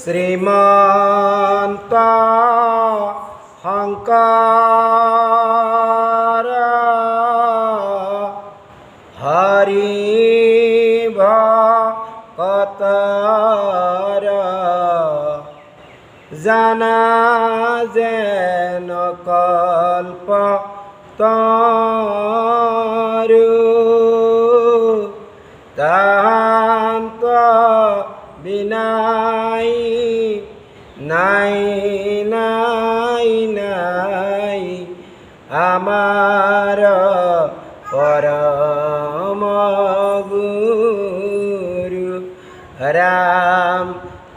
শ্ৰীমন্ত শংকৰ হৰি ভকতৰ জানা যেন কল্প তৰু তাহান্ত বিনাই নাই নাই নাই আমার পরম গুরু রাম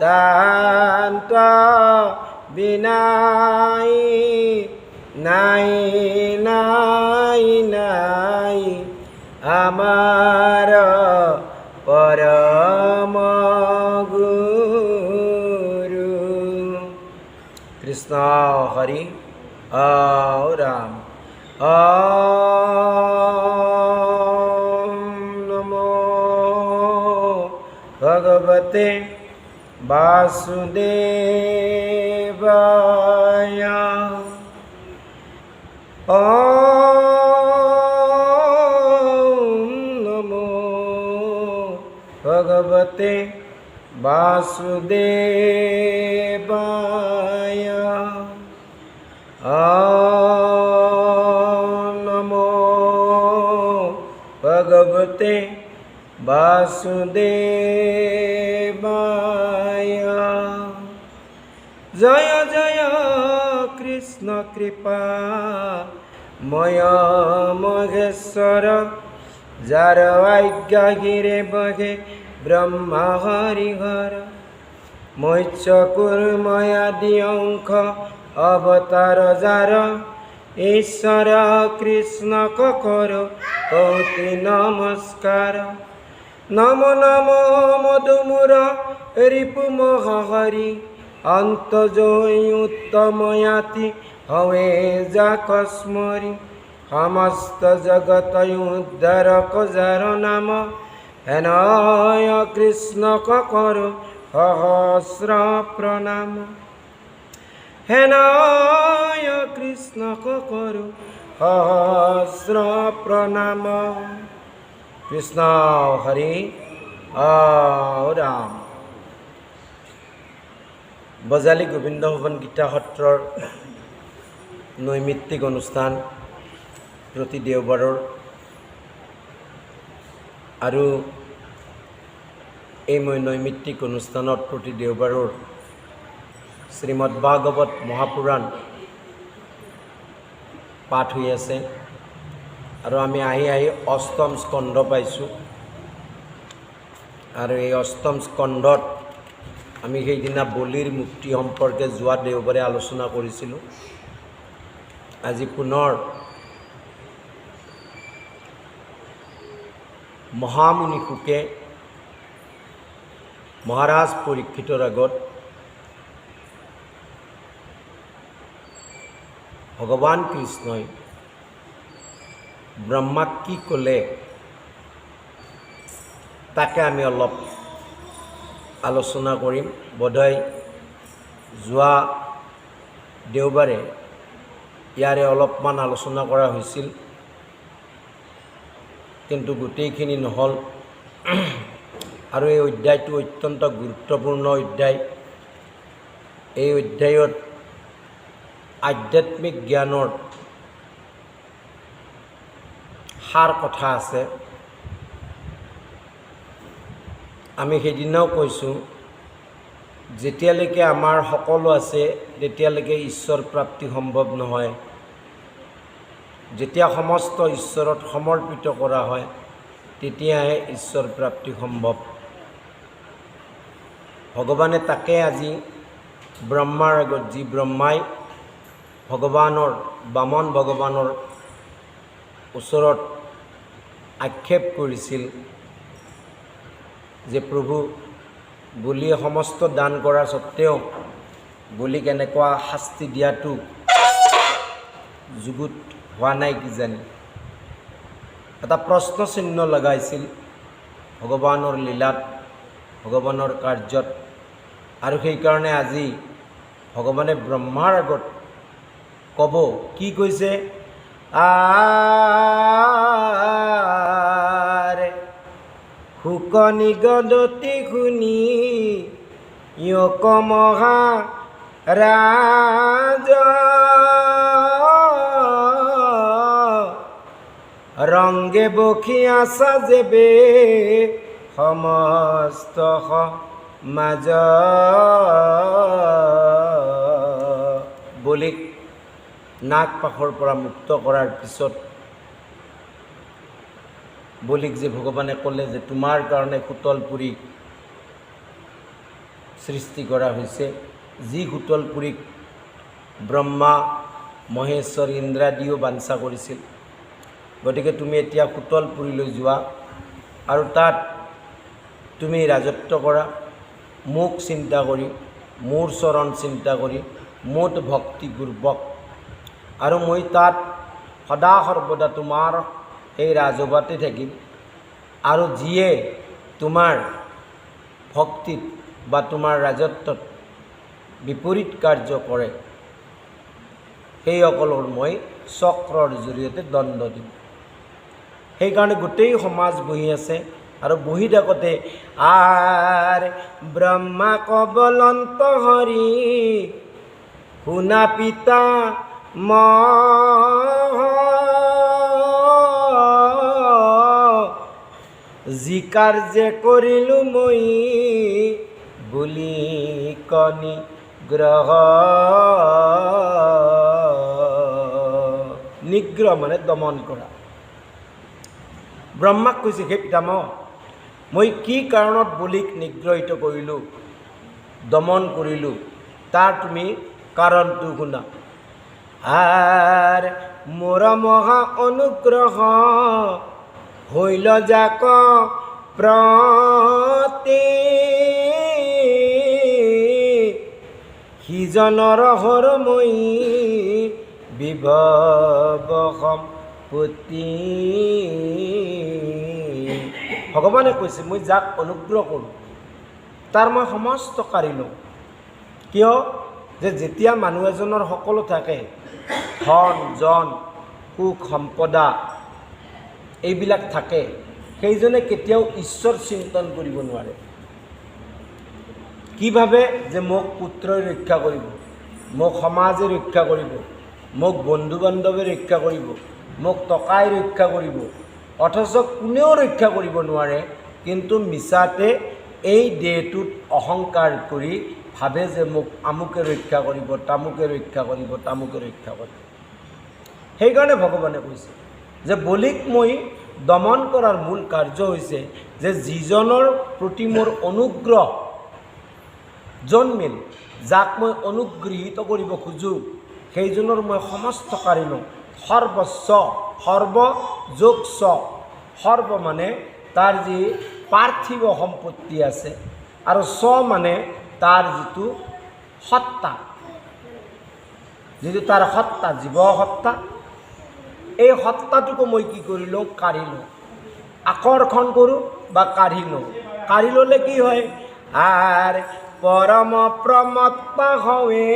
তাহান্ত বিনাই নাই নাই নাই আমার পরম গুরু। কৃষ্ণ হরি রাম। নমো ভগবতে বাসুদেবায়। নমো ভগবতে বাসুদেবায়। নমো ভগবতে বাসুদেবায়। জয় জয় কৃষ্ণ কৃপা ময় মহেশ্বর যার আজ্ঞা গিরে বহে ব্রহ্মা হরিহর। মৎস্য কুর্ময়াদি অংশ অবতার যার ঈশ্বর কৃষ্ণ কর কৌতি নমস্কার। নম নম মধুমুর রিপু মহাহরি অন্তজয় উত্তময়াতি হয়ে যাক স্মরি। সমস্ত জগত উদ্ধারক যার নাম হেনয় কৃষ্ণ কর সহস্র প্রণাম। হেনয় কৃষ্ণ কর সহস্র প্রণাম। কৃষ্ণ হরি রাম। বজালী গোবিন্দ ভৱন গীতা সত্ৰৰ নৈমিত্তিক অনুষ্ঠান প্ৰতি দেওবাৰৰ আৰু এই নৈমিত্তিক অনুষ্ঠানত প্ৰতি দেওবাৰৰ শ্ৰীমদ ভাগৱত মহাপুৰাণ পাঠ হৈ আছে আৰু আমি আহি আহি অষ্টম স্কন্ধ পাইছোঁ। আৰু এই অষ্টম স্কন্ধত আমি সেইদিনা বলিৰ মুক্তি সম্পৰ্কে যোৱা দেওবাৰে আলোচনা কৰিছিলোঁ। আজি পুনৰ মহামুনি শুকে মহাৰাজ পৰীক্ষিতৰ আগত ভগৱান কৃষ্ণই ব্ৰহ্মাক কি ক'লে তাকে আমি অলপ আলোচনা কৰিম। বোধহয় যোৱা দেওবাৰে ইয়াৰে অলপমান আলোচনা কৰা হৈছিল, কিন্তু গোটেইখিনি নহ'ল। আৰু এই অধ্যায়টো অত্যন্ত গুৰুত্বপূৰ্ণ অধ্যায়। এই অধ্যায়ত আধ্যাত্মিক জ্ঞানৰ সাৰ কথা আছে। আমি সেইদিনাও কৈছোঁ, যেতিয়ালৈকে আমাৰ সকলো আছে তেতিয়ালৈকে ঈশ্বৰ প্ৰাপ্তি সম্ভৱ নহয়। যেতিয়া সমস্ত ঈশ্বৰত সমৰ্পিত কৰা হয় তেতিয়াহে ঈশ্বৰ প্ৰাপ্তি সম্ভৱ। ভগৱানে তাকে আজি ব্ৰহ্মাৰ আগত, যি ব্ৰহ্মাই ভগৱানৰ বামন ভগৱানৰ ওচৰত আক্ষেপ কৰিছিল যে প্ৰভু বলিয়ে সমস্ত দান কৰা স্বত্তেও বলিক এনেকুৱা শাস্তি দিয়াটো যুগুত হোৱা নাই কিজানি। এটা প্ৰশ্ন চিহ্ন লগাইছিল ভগৱানৰ লীলাত, ভগৱানৰ কাৰ্যত আৰু সেইকাৰণে আজি ভগৱানে ব্ৰহ্মাৰ আগত ক'ব, কি কৈছে? আৰে শুক নিগদতি শুনি য়ক মহাৰাজ ৰংগে বখিয়া সাজেবে সমস্ত সমাজ। বলিক নাগ পাশৰ পৰা মুক্ত কৰাৰ পিছত বলিক যে ভগৱানে ক'লে যে তোমাৰ কাৰণে শীতলপুৰী সৃষ্টি কৰা হৈছে, যি শীতলপুৰীক ব্ৰহ্মা মহেশ্বৰ ইন্দ্ৰাদিও বাঞ্ছা কৰিছিল। গতিকে তুমি এতিয়া শীতলপুৰীলৈ যোৱা আৰু তাত তুমি ৰাজত্ব কৰা, মোক চিন্তা কৰি, মোৰ চৰণ চিন্তা কৰি, মোত ভক্তিপূৰ্বক। আৰু মই তাত সদা সৰ্বদা তোমাৰ এই ৰাজসভাতে থাকিম। আৰু যিয়ে তোমাৰ ভক্তিত বা তোমাৰ ৰাজত্বত বিপৰীত কাৰ্য কৰে সেইসকলৰ মই চক্ৰৰ জৰিয়তে দণ্ড দিম। সেইকাৰণে গোটেই সমাজ বহি আছে আৰু বহি থাকোঁতে আৰ ব্ৰহ্মা কবলন্ত হৰি শুনা পিতা যি কাৰ্যে কৰিলোঁ মই বুলি কনি গ্ৰহ। নিগ্ৰহ মানে দমন কৰা। ব্ৰহ্মাক কৈছে, হে পিতামহ, মই কি কাৰণত বলিক নিগ্ৰহিত কৰিলোঁ, দমন কৰিলোঁ, তাৰ তুমি কাৰণটো শুনা। আৰ মোৰ মহা অনুগ্ৰহ হৈল যাক প্ৰতি সিজনৰ হৰ মই বিভৱ সম্পত্তি। ভগৱানে কৈছে, মই যাক অনুগ্ৰহ কৰোঁ তাৰ মই সমস্ত কাঢ়ি লওঁ। কিয়? যে যেতিয়া মানুহ এজনৰ সকলো থাকে, ধন জন সুখ সম্পদা এইবিলাক থাকে, সেইজনে কেতিয়াও ঈশ্বৰ চিন্তন কৰিব নোৱাৰে। কি ভাবে? যে মোক পুত্ৰই ৰক্ষা কৰিব, মোক সমাজে ৰক্ষা কৰিব, মোক বন্ধু বান্ধৱে ৰক্ষা কৰিব, মোক টকাই ৰক্ষা কৰিব। অথচ কোনেও ৰক্ষা কৰিব নোৱাৰে, কিন্তু মিছাতে এই দেহটোত অহংকাৰ কৰি ভাবে যে মোক আমুকে ৰক্ষা কৰিব, তামুকে ৰক্ষা কৰিব, তামুকে ৰক্ষা কৰিব। সেইকাৰণে ভগৱানে কৈছে যে বলিক মই দমন কৰাৰ মূল কাৰ্য হৈছে যে যিজনৰ প্ৰতি মোৰ অনুগ্ৰহ জন্মিল, যাক মই অনুগৃহীত কৰিব খোজোঁ, সেইজনৰ মই সমস্ত কাঢ়ি লওঁ। সৰ্বস্ব, সৰ্ব যোগ স্ব। সৰ্ব মানে তাৰ যি পাৰ্থিৱ সম্পত্তি আছে, আৰু স্ব মানে তাৰ যিটো সত্তা, যিটো তাৰ সত্তা, জীৱ সত্তা, এই সত্তাটোকো মই কি কৰি লওঁ? কাঢ়ি লওঁ। আকৰ্ষণ কৰোঁ বা কাঢ়ি লওঁ। কাঢ়ি ল'লে কি হয়? আৰ পৰম প্ৰমত্ত হৱে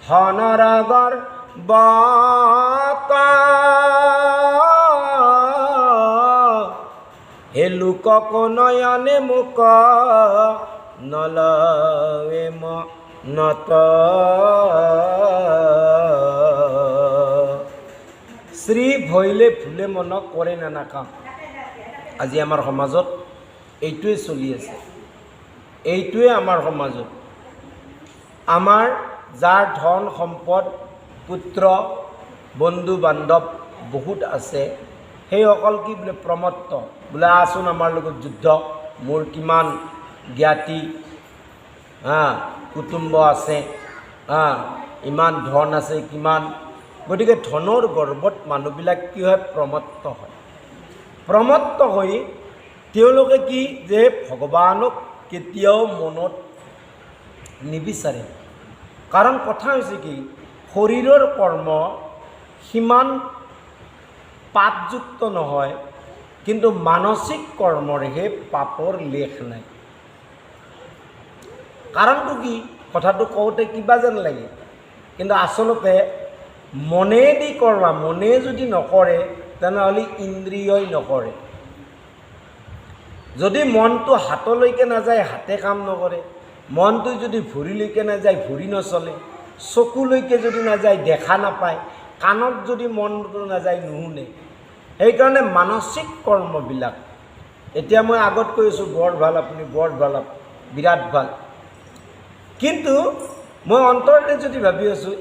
ধনৰগৰ বতা হে লোকক নয়নে মোক নলৱে মনত। শ্ৰী ভৈলে ফুলে মন কৰে নানাকাম। আজি আমাৰ সমাজত এইটোৱে চলি আছে। এইটোৱে আমাৰ সমাজত। আমাৰ যাৰ ধন সম্পদ পুত্ৰ বন্ধু বান্ধৱ বহুত আছে, সেইসকল কি বোলে? প্ৰমত্ত। বোলে আচোন আমাৰ লগত যুদ্ধ, মোৰ কিমান জ্ঞাতি কুটুম্ব আছে, ইমান ধন আছে, কিমান। গতিকে ধনৰ গৰ্বত মানুহবিলাক কি হয়? প্ৰমত্ত হয়। প্ৰমত্ত হৈ তেওঁলোকে কি? যে ভগৱানক কেতিয়াও মনত নিবিচাৰে। কাৰণ কথা হৈছে কি? শৰীৰৰ কৰ্ম সিমান পাপযুক্ত নহয়, কিন্তু মানসিক কৰ্মৰহে পাপৰ লেখ নাই। কাৰণটো কি কথাটো কওঁতে কিবা যেন লাগে কিন্তু আচলতে মনেদি কৰবা মনে যদি নকৰে তেনেহ'লে ইন্দ্ৰিয়ই নকৰে যদি মনটো হাতলৈকে নাযায় হাতে কাম নকৰে মনটো যদি ভৰিলৈকে নাযায় ভৰি নচলে চকুলৈকে যদি নাযায় দেখা নাপায় কাণত যদি মনটো নাযায় নুশুনে সেইকাৰণে মানসিক কৰ্মবিলাক এতিয়া মই আগত কৈছোঁ বৰ ভাল আপুনি বৰ ভাল বিৰাট ভাল কিন্তু মই অন্তৰতে যদি ভাবি আছোঁ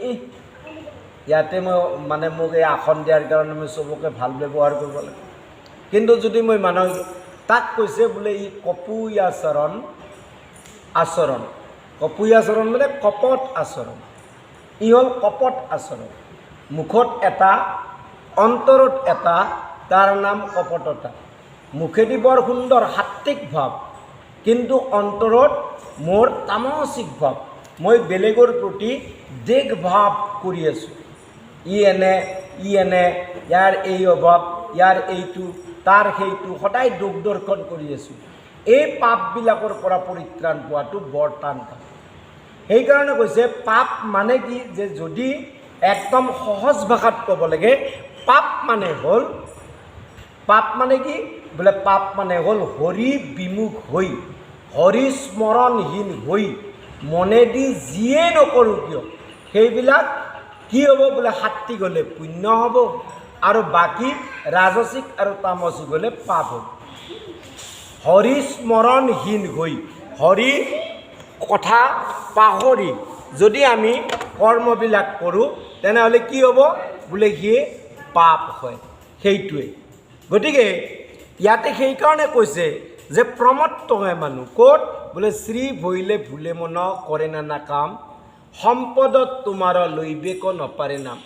ইয়াতে মই মানে মোক এই আসন দিয়াৰ কাৰণে মই চবকে ভাল ব্যৱহাৰ কৰিব লাগে কিন্তু যদি মই মানুহ তাক কৈছে বোলে ই কপুয়াচৰণ আচৰণ কপুয়াচৰণ মানে কপট আচৰণ ই হ'ল কপট আচৰণ মুখত এটা অন্তৰত এটা তাৰ নাম কপটতা মুখেদি বৰ সুন্দৰ সাত্বিক ভাৱ কিন্তু অন্তৰত মোৰ তামসিক ভাৱ মই বেলেগৰ প্ৰতি দেশ ভাৱ কৰি আছোঁ ই এনে ইয়াৰ এই অভাৱ ইয়াৰ এইটো তাৰ সেইটো সদায় দুখ দৰ্শন কৰি আছোঁ এই পাপবিলাকৰ পৰা পৰিত্ৰাণ পোৱাটো বৰ টান কাম সেইকাৰণে কৈছে পাপ মানে কি যে যদি একদম সহজ ভাষাত ক'ব লাগে পাপ মানে কি বোলে পাপ মানে হ'ল হৰি বিমুখ হৈ হৰি স্মৰণহীন হৈ মনেদি যিয়ে নকৰোঁ কিয় সেইবিলাক কি হ'ব বোলে সাত্বিক হ'লে পুণ্য হ'ব আৰু বাকী ৰাজসিক আৰু তামসিক হ'লে পাপ হ'ব হৰি স্মৰণহীন হৈ হৰি কথা পাহৰি যদি আমি কৰ্মবিলাক কৰোঁ তেনেহ'লে কি হ'ব বোলে সিয়ে পাপ হয় সেইটোৱে গতিকে ইয়াতে সেইকাৰণে কৈছে যে প্ৰমত্ত হয় মানুহ ক'ত বোলে শ্ৰী ভৈলে ভুলে মন কৰে নানা কাম সম্পদত তোমাৰ লৈবেক নপাৰে নাম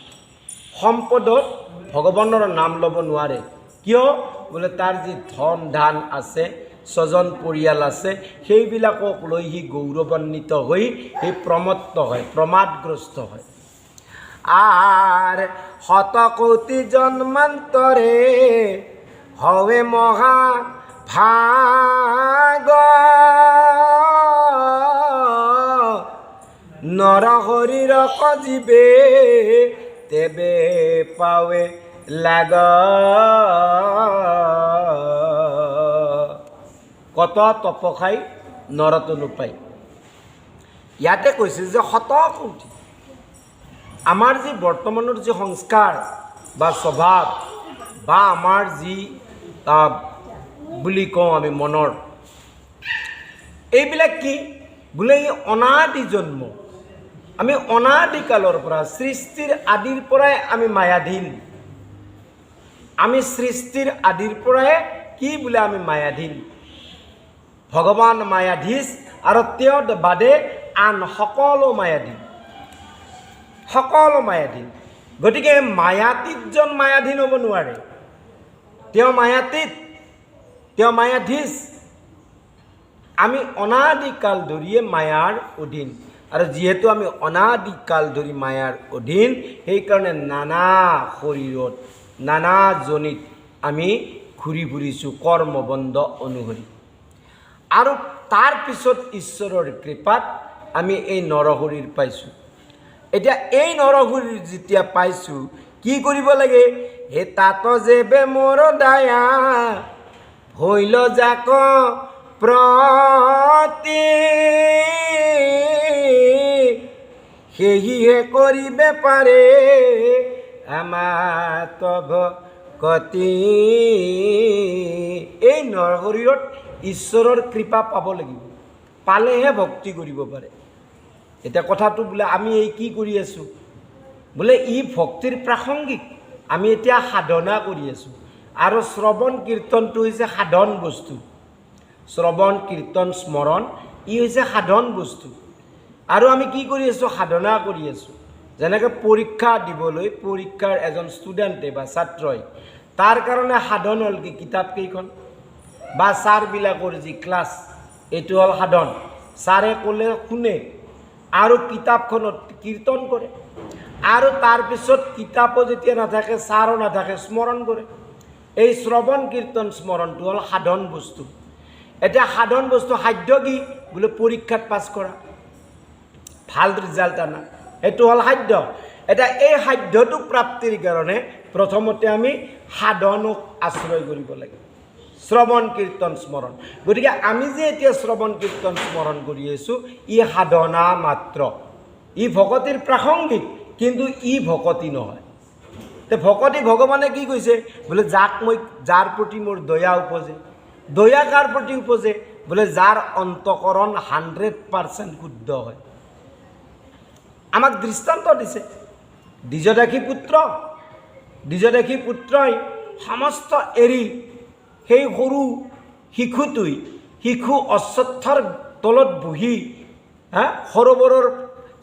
সম্পদত ভগৱানৰ নাম ল'ব নোৱাৰে কিয় বোলে তাৰ যি ধন ধান আছে স্বজন পৰিয়াল আছে সেইবিলাকক লৈ সি গৌৰৱান্বিত হৈ সি প্ৰমত্ত হয় প্ৰমাদগ্ৰস্ত হয় আৰ শতকোটি জন্মান্তৰে হবে মহা ভাগ নৰহৰিৰ কজিবে তেবে পাৱে লাগ কত তপখাই নৰত নোপায় ইয়াতে কৈছে যে শতকোটি আমাৰ যি বৰ্তমানৰ যি সংস্কাৰ বা স্বভাৱ বা আমাৰ যি বুলি কওঁ আমি মনৰ এইবিলাক কি বোলে এই অনাদি জন্ম আমি অনাদিকালৰ পৰা সৃষ্টিৰ আদিৰ পৰাই আমি মায়াধীন আমি সৃষ্টিৰ আদিৰ পৰাই কি বোলে আমি মায়াধীন ভগৱান মায়াধীশ আৰু তেওঁৰ বাদে আন সকলো মায়াধীন সকলো মায়াধীন গতিকে মায়াতীতজন মায়াধীন হ'ব নোৱাৰে তেওঁ মায়াতীত তেওঁ মায়াধীশ আমি অনাদিকাল ধৰিয়ে মায়াৰ অধীন আৰু যিহেতু আমি অনাদিকাল ধৰি মায়াৰ অধীন সেইকাৰণে নানা শৰীৰত নানা জনিত আমি ঘূৰি ফুৰিছোঁ কৰ্মবন্ধ অনুসৰি আৰু তাৰ পিছত ঈশ্বৰৰ কৃপাত আমি এই নৰশৰীৰ পাইছোঁ এতিয়া এই নৰশৰীৰ যেতিয়া পাইছোঁ কি কৰিব লাগে হে তাত যেবে মোৰ দায়া হইল যাক প্ৰতি সেহিহে কৰিবে পাৰে আমাৰ তভ গতি এই নৰশৰীৰত ঈশ্বৰৰ কৃপা পাব লাগিব পালেহে ভক্তি কৰিব পাৰে এতিয়া কথাটো বোলে আমি এই কি কৰি আছোঁ বোলে ই ভক্তিৰ প্ৰাসংগিক আমি এতিয়া সাধনা কৰি আছোঁ আৰু শ্ৰৱণ কীৰ্তনটো হৈছে সাধন বস্তু শ্ৰৱণ কীৰ্তন স্মৰণ ই হৈছে সাধন বস্তু আৰু আমি কি কৰি আছোঁ সাধনা কৰি আছোঁ যেনেকৈ পৰীক্ষা দিবলৈ পৰীক্ষাৰ এজন ষ্টুডেণ্টে বা ছাত্ৰই তাৰ কাৰণে সাধন হ'ল কি কিতাপ কেইখন বা ছাৰবিলাকৰ যি ক্লাছ এইটো হ'ল সাধন ছাৰে ক'লে শুনে আৰু কিতাপখনত কীৰ্তন কৰে আৰু তাৰপিছত কিতাপো যেতিয়া নাথাকে ছাৰো নাথাকে স্মৰণ কৰে এই শ্ৰৱণ কীৰ্তন স্মৰণটো হ'ল সাধন বস্তু এতিয়া সাধন বস্তু সাধ্য কি বোলে পৰীক্ষাত পাছ কৰা ভাল ৰিজাল্ট আনা, সেইটো হ'ল সাধ্য। এতিয়া এই সাধ্যটো প্ৰাপ্তিৰ কাৰণে প্ৰথমতে আমি সাধনক আশ্ৰয় কৰিব লাগে, শ্ৰৱণ কীৰ্তন স্মৰণ। গতিকে আমি যে এতিয়া শ্ৰৱণ কীৰ্তন স্মৰণ কৰি আছোঁ, ই সাধনা মাত্ৰ, ই ভকতিৰ প্ৰাসংগিক, কিন্তু ই ভকতি নহয়। তে ভকতি ভগৱানে কি কৈছে বোলে, যাৰ প্ৰতি মোৰ দয়া উপজে। দয়া কাৰ প্ৰতি উপজে বোলে, যাৰ অন্তকৰণ 100% শুদ্ধ হয়। আমাক দৃষ্টান্ত দিছে, দ্বিজদাসী পুত্ৰই সমস্ত এৰি সেই সৰু শিশু অশ্বত্থৰ তলত বহি সৰোবৰৰ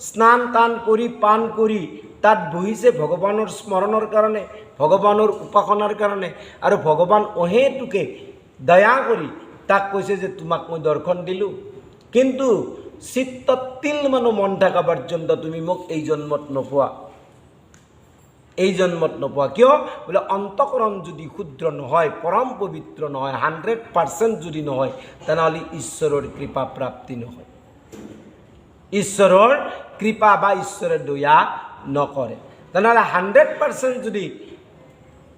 স্নান টান কৰি পান কৰি তাত বহিছে ভগৱানৰ স্মৰণৰ কাৰণে, ভগৱানৰ উপাসনাৰ কাৰণে। আৰু ভগৱান অহেতুকে দয়া কৰি তাক কৈছে যে তোমাক মই দৰ্শন দিলোঁ, কিন্তু চিত্তত তিল মানো মন থকা পৰ্যন্ত তুমি মোক এই জন্মত নোপোৱা। কিয় বোলে, অন্তকৰণ যদি শুদ্ধ নহয়, পৰম পবিত্ৰ নহয়, 100% যদি নহয়, তেনেহ'লে ঈশ্বৰৰ কৃপা প্ৰাপ্তি নহয়, ঈশ্বৰৰ কৃপা বা ঈশ্বৰে দয়া নকৰে। তেনেহ'লে 100% যদি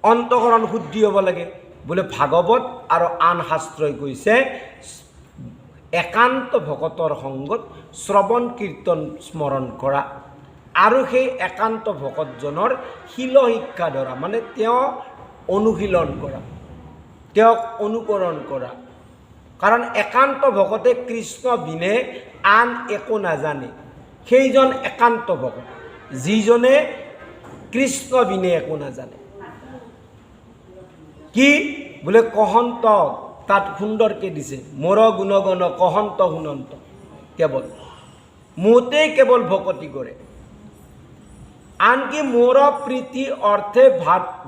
অন্তকৰণ শুদ্ধি হ'ব লাগে বোলে, ভাগৱত আৰু আন শাস্ত্ৰই কৈছে একান্ত ভকতৰ সংগত শ্ৰৱণ কীৰ্তন স্মৰণ কৰা, আৰু সেই একান্ত ভকতজনৰ শিল শিক্ষা ধৰা, মানে তেওঁ অনুশীলন কৰা, তেওঁক অনুকৰণ কৰা। কাৰণ একান্ত ভকতে কৃষ্ণ বিনে আন একো নাজানে, সেইজন একান্ত ভকত, যিজনে কৃষ্ণ বিনে একো নাজানে। কি বোলে, কহন্ত, তাত সুন্দৰকৈ দিছে, মোৰ গুণগণ কহন্ত শুনন্ত, কেৱল মোতেই কেৱল ভকতি কৰে। আনকি মোৰ প্ৰীতি অৰ্থে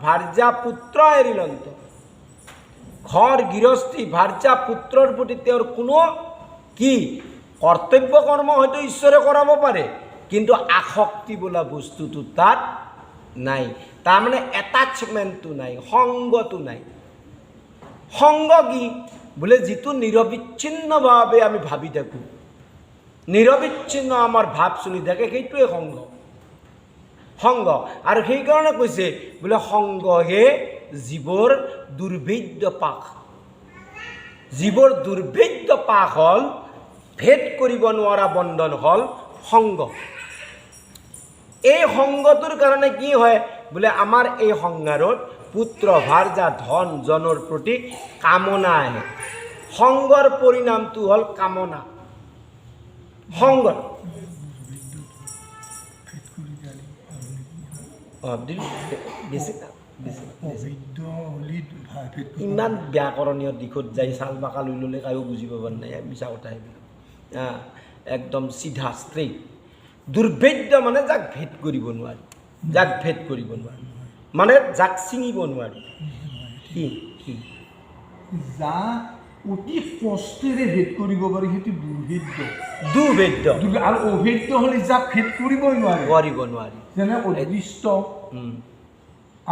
ভাৰ্যা পুত্ৰ এৰিলন্ত, ঘৰ গৃহস্থী ভাৰ্যা পুত্ৰৰ প্ৰতি তেওঁৰ কোনো কি কৰ্তব্য কৰ্ম হয়তো ঈশ্বৰে কৰাব পাৰে, কিন্তু আসক্তি বোলা বস্তুটো তাত নাই। তাৰমানে এটাচমেণ্টটো নাই, সংগটো নাই। সংগ কি বোলে, যিটো নিৰবিচ্ছিন্নভাৱে আমি ভাবি থাকোঁ, নিৰবিচ্ছিন্ন আমাৰ ভাৱ চলি থাকে, সেইটোৱে সংগ। আৰু সেইকাৰণে কৈছে বোলে, সংগহে জীৱৰ দুৰ্ভেদ্য পাশ। জীৱৰ দুৰ্ভেদ্য পাশ হ'ল, ভেদ কৰিব নোৱাৰা বন্ধন হ'ল সংগ। এই সংগটোৰ কাৰণে কি হয় বোলে, আমাৰ এই সংসাৰত পুত্ৰ ভাৰ্যা ধন জনৰ প্ৰতি কামনা আহে। সংগৰ পৰিণামটো হ'ল কামনা। সংগৰ ইমান ব্যাকৰণীয় দিশত যাই চাল বাকা লৈ ল'লে কায়ো বুজি পাব নাই, মিছা কথা সেইবিলাক। একদম চিধা ষ্ট্ৰেইট। দুৰ্ভেদ্য মানে যাক ভেদ কৰিব নোৱাৰি, মানে যাক ছিঙিব নোৱাৰি। কি যা অতি কষ্টেৰে ভেদ কৰিব পাৰি, সেইটো দুৰ্ভেদ্য। আৰু অভেদ্য হ'লে যাক ভেদ কৰিবই নোৱাৰি, যেনে অদৃষ্ট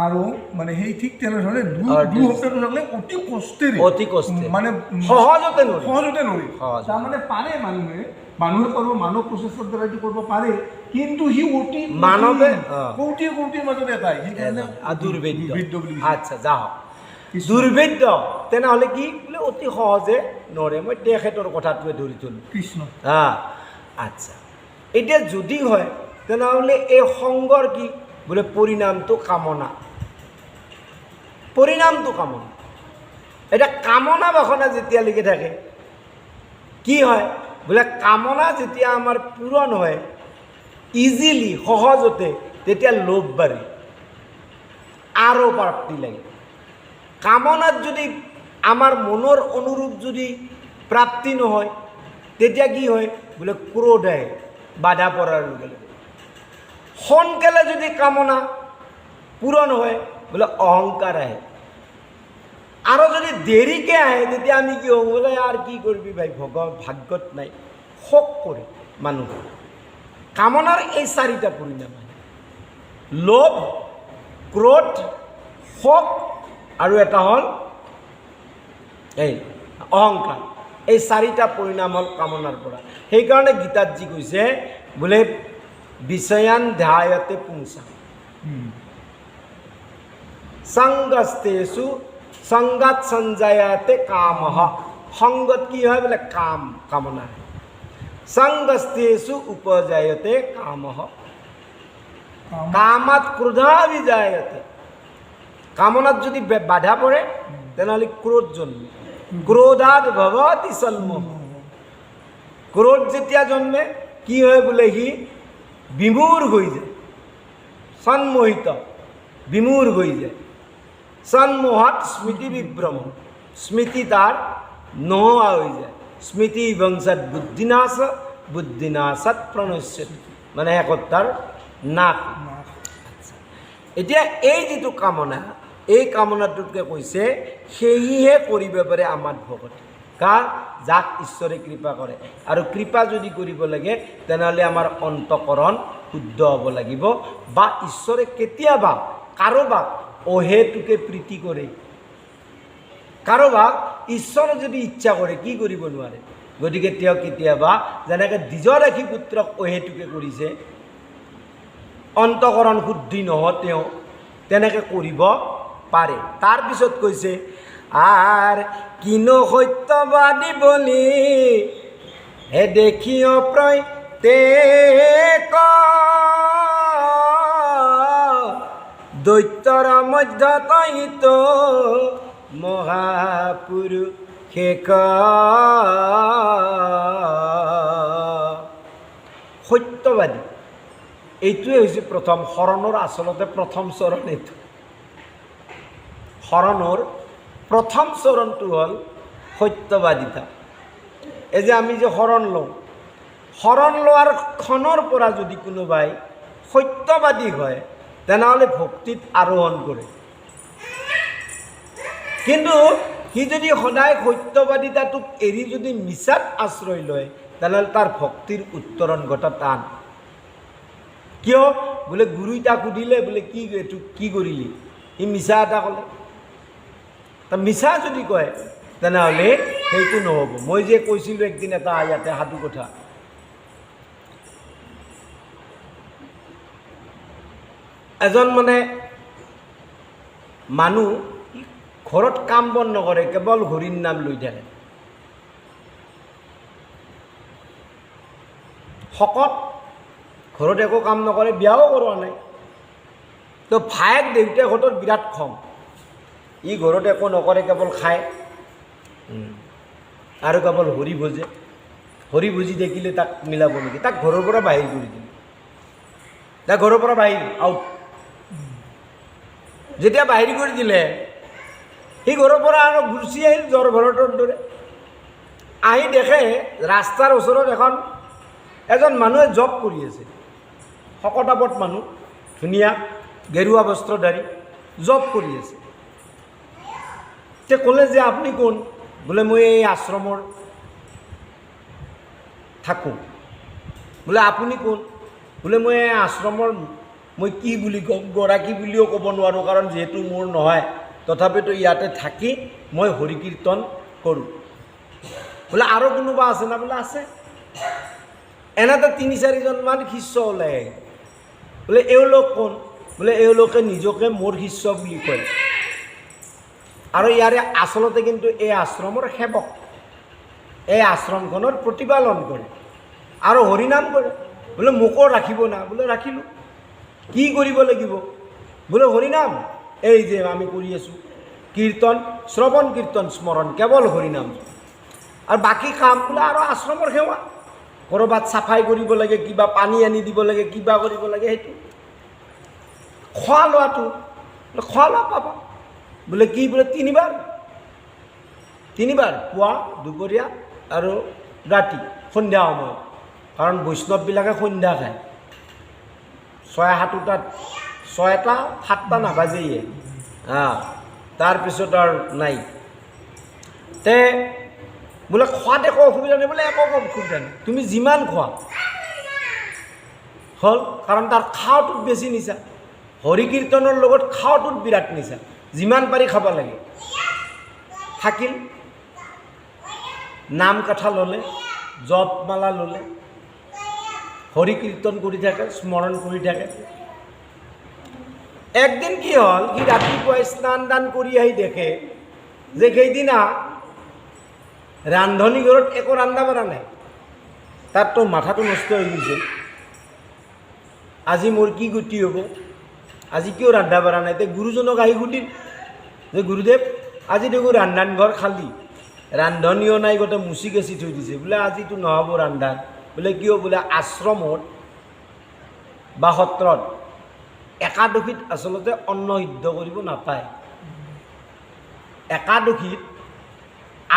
আৰু মানে সেই ঠিক তেনেধৰণে অতি কষ্টেৰে মানে সহজতে নোৱাৰি। তাৰমানে পাৰে মানুহে কৰিব, মানৱ প্ৰচেষ্টাৰ দ্বাৰা এইটো কৰিব পাৰে, কিন্তু সি অতি কৌটিৰ মাজত এটাই, সেইকাৰণে দুৰ্ভেদ্য বুলি। আচ্ছা, যাওক দুৰ্ভেদ্য তেনেহ'লে কি বোলে, অতি সহজে নৰে। মই তেখেতৰ কথাটোৱে ধৰি থলোঁ, কৃষ্ণ। আচ্ছা, এতিয়া যদি হয় তেনেহ'লে এই সংগৰ কি বোলে, পৰিণামটো কামনা। এতিয়া কামনা বাসনা যেতিয়ালৈকে থাকে কি হয় বোলে, কামনা যেতিয়া আমাৰ পূৰণ হয় ইজিলি, সহজতে, তেতিয়া লোভ বাঢ়ে, আৰু প্ৰাপ্তি লাগে। কামনাত যদি আমাৰ মনৰ অনুৰূপ যদি প্ৰাপ্তি নহয়, তেতিয়া কি হয় বোলে, ক্ৰোধ আহে, বাধা পৰাৰ লগে লগে। সোনকালে যদি কামনা পূৰণ হয় বোলে, অহংকাৰ আহে। আৰু যদি দেৰিকৈ আহে, তেতিয়া আমি কি হওঁ বোলে, আৰু কি কৰিবি ভাই, ভাগ্যত নাই, শোক কৰে মানুহ। কামনাৰ এই 4টা পৰিণাম আহে: লোভ, ক্ৰোধ, শোক, আৰু এটা হ'ল এই অহংকাৰ। এই চাৰিটা পৰিণাম হ'ল কামনাৰ পৰা। সেইকাৰণে গীতাত যি কৈছে বোলে বিষয়ান ধ্যায়তে পুংসাং সংগস্তেষু সংগাত সঞ্জায়তে কামঃ। সংগত কি হয় বোলে কাম, কামনা। সংগস্তেষু উপজায়তে কামঃ কামাত ক্ৰোধাভিজায়তে। কামনাত যদি বাধা পৰে তেনেহ'লে ক্ৰোধ জন্মে। ক্ৰোধাত ভৱতি সন্মোহ। ক্ৰোধ যেতিয়া জন্মে কি হয় বোলে সি বিমূঢ় হৈ যায়, সন্মোহিত বিমূঢ় হৈ যায়। সন্মোহত স্মৃতি বিভ্ৰম, স্মৃতি তাৰ নোহোৱা হৈ যায়। স্মৃতি বংশত বুদ্ধিনাশ, বুদ্ধিনাশত প্ৰণশ্যতি, মানে শেষত তাৰ নাশ। এতিয়া এই যিটো কামনা, এই কামনাটোকে কৈছে সেয়েহে কৰিব পাৰে আমাৰ ভকতি। কাৰ? যাক ঈশ্বৰে কৃপা কৰে। আৰু কৃপা যদি কৰিব লাগে তেনেহ'লে আমাৰ অন্তঃকৰণ শুদ্ধ হ'ব লাগিব, বা ঈশ্বৰে কেতিয়াবা কাৰোবাক অহেতুকে প্ৰীতি কৰে। কাৰোবাক ঈশ্বৰে যদি ইচ্ছা কৰে কি কৰিব নোৱাৰে। গতিকে তেওঁ কেতিয়াবা যেনেকৈ দ্বিজৰাশী পুত্ৰক অহেতুকে কৰিছে, অন্তঃকৰণ শুদ্ধি নহয় তেওঁ, তেনেকৈ কৰিব পাৰে। তাৰপিছত কৈছে আৰ কিনো সত্যবাদী বলি হে দেখিও প্ৰত্যেক দৈত্যৰ মধ্যতহিত মহাপুৰুষে সত্যবাদী। এইটোৱে হৈছে প্ৰথম শৰণৰ, আচলতে প্ৰথম চৰণ এইটো। শৰণৰ প্ৰথম চৰণটো হ'ল সত্যবাদিতা। এই যে আমি যে শৰণ লওঁ, শৰণ লোৱাৰ ক্ষণৰ পৰা যদি কোনোবাই সত্যবাদী হয় তেনেহ'লে ভক্তিত আৰোহণ কৰে। কিন্তু সি যদি সদায় সত্যবাদিতাটোক এৰি যদি মিছাত আশ্ৰয় লয় তেনেহ'লে তাৰ ভক্তিৰ উত্তৰণ ঘটা টান। কিয়? বোলে গুৰুই তাক সুধিলে বোলে কি এইটো কি কৰিলি, সি মিছা এটা ক'লে। মিছা যদি কয় তেনেহ'লে সেইটো নহ'ব। মই যে কৈছিলোঁ একদিন এটা ইয়াতে সাধু কথা, এজন মানে মানুহ ঘৰত কাম বন নকৰে, কেৱল হৰিৰ নাম লৈ থাকে। শকত, ঘৰত একো কাম নকৰে, বিয়াও কৰোৱা নাই। তো ভায়েক দেউতাকহঁতৰ বিৰাট খং। ই ঘৰত একো নকৰে, কেৱল খায় আৰু কেৱল হৰি ভোজে। হৰি ভোজি দেখিলে তাক মিলাব নেকি, তাক ঘৰৰ পৰা বাহিৰ কৰি দিলে। তাক ঘৰৰ পৰা বাহিৰ, আউট। যেতিয়া বাহিৰ কৰি দিলে সি ঘৰৰ পৰা আৰু গুচি আহিল জ্বৰ ভৰতৰ দৰে। আহি দেখে ৰাস্তাৰ ওচৰত এজন মানুহে জব কৰি আছে। শকতাৱত মানুহ, ধুনীয়া গেৰুৱা বস্ত্ৰধাৰী, জব কৰি আছে। তে ক'লে যে আপুনি কোন? বোলে মই এই আশ্ৰমৰ থাকোঁ। বোলে আপুনি কোন? বোলে মই এই আশ্ৰমৰ, মই কি বুলি ক'ম, গৰাকী বুলিও ক'ব নোৱাৰোঁ, কাৰণ যিহেতু মোৰ নহয়, তথাপিতো ইয়াতে থাকি মই হৰি কীৰ্তন কৰোঁ। বোলে আৰু কোনোবা আছে না? বোলে আছে। এনেতে ৩-৪জনমান শিষ্য ওলাই আহে। বোলে এওঁলোক কোন? বোলে এওঁলোকে নিজকে মোৰ শিষ্য বুলি কয়। আৰু ইয়াৰে আচলতে কিন্তু এই আশ্ৰমৰ সেৱক, এই আশ্ৰমখনৰ প্ৰতিপালন কৰে আৰু হৰিনাম কৰে। বোলে মোকো ৰাখিব না? বোলে ৰাখিলোঁ। কি কৰিব লাগিব? বোলে হৰিনাম, এই যে আমি কৰি আছোঁ কীৰ্তন, শ্ৰৱণ কীৰ্তন স্মৰণ, কেৱল হৰিনাম। আৰু বাকী কাম বোলে আৰু আশ্ৰমৰ সেৱা, ক'ৰবাত চাফাই কৰিব লাগে, কিবা পানী আনি দিব লাগে, কিবা কৰিব লাগে, সেইটো। খোৱা লোৱাটো, খোৱা লোৱা পাবা। বোলে কি? বোলে 3 বাৰ, পুৱা, দুপৰীয়া আৰু ৰাতি, সন্ধ্যা সময়ত। কাৰণ বৈষ্ণৱবিলাকে সন্ধ্যা খায়, 6-7টা নাবাজেয়ে। তাৰপিছত আৰু নাই। তে বোলে খোৱাত একো অসুবিধা নাই? বোলে একো অসুবিধা নাই, তুমি যিমান খোৱা হ'ল। কাৰণ তাৰ খাওঁটোত বেছি নিচা, হৰি কীৰ্তনৰ লগত খাওঁটোত বিৰাট নিচা, যিমান পাৰি খাব লাগে। থাকিল নাম কথা ল'লে, জপমালা ল'লে, হৰি কীৰ্তন কৰি থাকে, স্মৰণ কৰি থাকে। একদিন কি হ'ল, সি ৰাতিপুৱাই স্নান দান কৰি আহি দেখে যে সেইদিনা ৰান্ধনী ঘৰত একো ৰান্ধা বাঢ়া নাই। তাততো মাথাটো নষ্ট হৈ গৈছে, আজি মোৰ কি গতি হ'ব, আজি কিয় ৰান্ধা বাঢ়া নাই। এতিয়া গুৰুজনক আহি সুধিল যে গুৰুদেৱ আজি দেখোঁ ৰান্ধান ঘৰ খালী, ৰান্ধনীও নাই, গোটেই মুচি কেঁচি থৈ দিছে। বোলে আজিতো নহ'ব ৰান্ধান। বোলে কিয়? বোলে আশ্ৰমত বা সত্ৰত একাদশীত আচলতে অন্ন সিদ্ধ কৰিব নাপায়। একাদশীত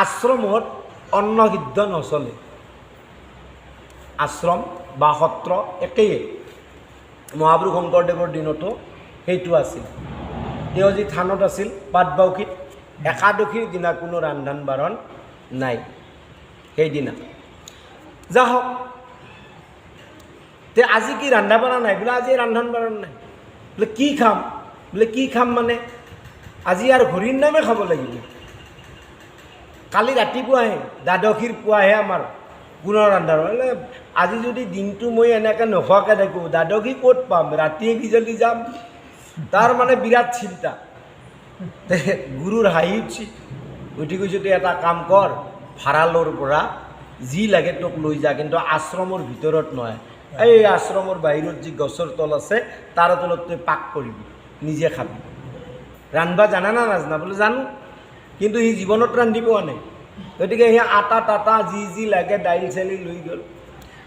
আশ্ৰমত অন্ন সিদ্ধ নচলে। আশ্ৰম বা সত্ৰ একেই। মহাপুৰুষ শংকৰদেৱৰ দিনতো সেইটো আছিল। তেওঁ যি থানত আছিল পাটবাউসীত, একাদশীৰ দিনা কোনো ৰান্ধন বাৰণ নাই সেইদিনা। যা হওক, তে আজি কি ৰান্ধা বাঢ়া নাই? বোলে আজি ৰান্ধন বাৰণ নাই। বোলে কি খাম? বোলে কি খাম মানে আজি আৰু হৰিৰ নামে খাব লাগিব। কালি ৰাতিপুৱাহে দ্বাদশীৰ পুৱাহে আমাৰ পুনৰ ৰান্ধাৰ। বোলে আজি যদি দিনটো মই এনেকৈ নোখোৱাকৈ থাকোঁ, দ্বাদশী ক'ত পাম? ৰাতিয়ে কিজানি যাম। তাৰ মানে বিৰাট চিন্তা। গুৰুৰ হাঁহি উঠছি, উঠি কৈছোঁ তই এটা কাম কৰ, ভাড়ালৰ পৰা যি লাগে তোক লৈ যা, কিন্তু আশ্ৰমৰ ভিতৰত নহয়। এই আশ্ৰমৰ বাহিৰত যি গছৰ তল আছে তাৰ তলত তই পাক কৰিবি, নিজে খাবি। ৰান্ধবা জানা না নাজানা? বোলে জানো, কিন্তু সি জীৱনত ৰান্ধি পোৱা নাই। গতিকে সেই আটা টাটা যি যি লাগে দাইল চাইল লৈ গ'ল।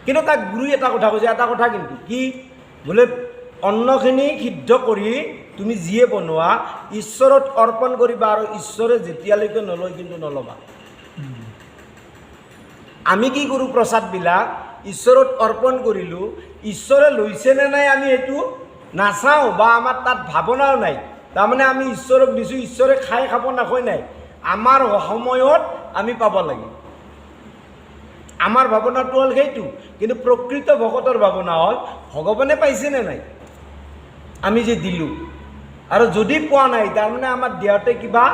কিন্তু তাক গুৰুৱে এটা কথা কৈছে, এটা কথা কিন্তু কি বোলে অন্নখিনি সিদ্ধ কৰি তুমি যিয়ে বনোৱা ঈশ্বৰত অৰ্পণ কৰিবা, আৰু ঈশ্বৰে যেতিয়ালৈকে নলয় কিন্তু নল'বা। আমি কি কৰোঁ? প্ৰসাদবিলাক ঈশ্বৰত অৰ্পণ কৰিলোঁ, ঈশ্বৰে লৈছেনে নাই আমি এইটো নাচাওঁ, বা আমাৰ তাত ভাৱনাও নাই। তাৰমানে আমি ঈশ্বৰক দিছোঁ, ঈশ্বৰে খাই খাব নাখায় নাই, আমাৰ সময়ত আমি পাব লাগে। আমাৰ ভাৱনাটো হ'ল সেইটো। কিন্তু প্ৰকৃত ভকতৰ ভাৱনা হ'ল ভগৱানে পাইছেনে নাই আমি যে দিলোঁ। আৰু যদি পোৱা নাই, তাৰমানে আমাৰ দেহতে কিবা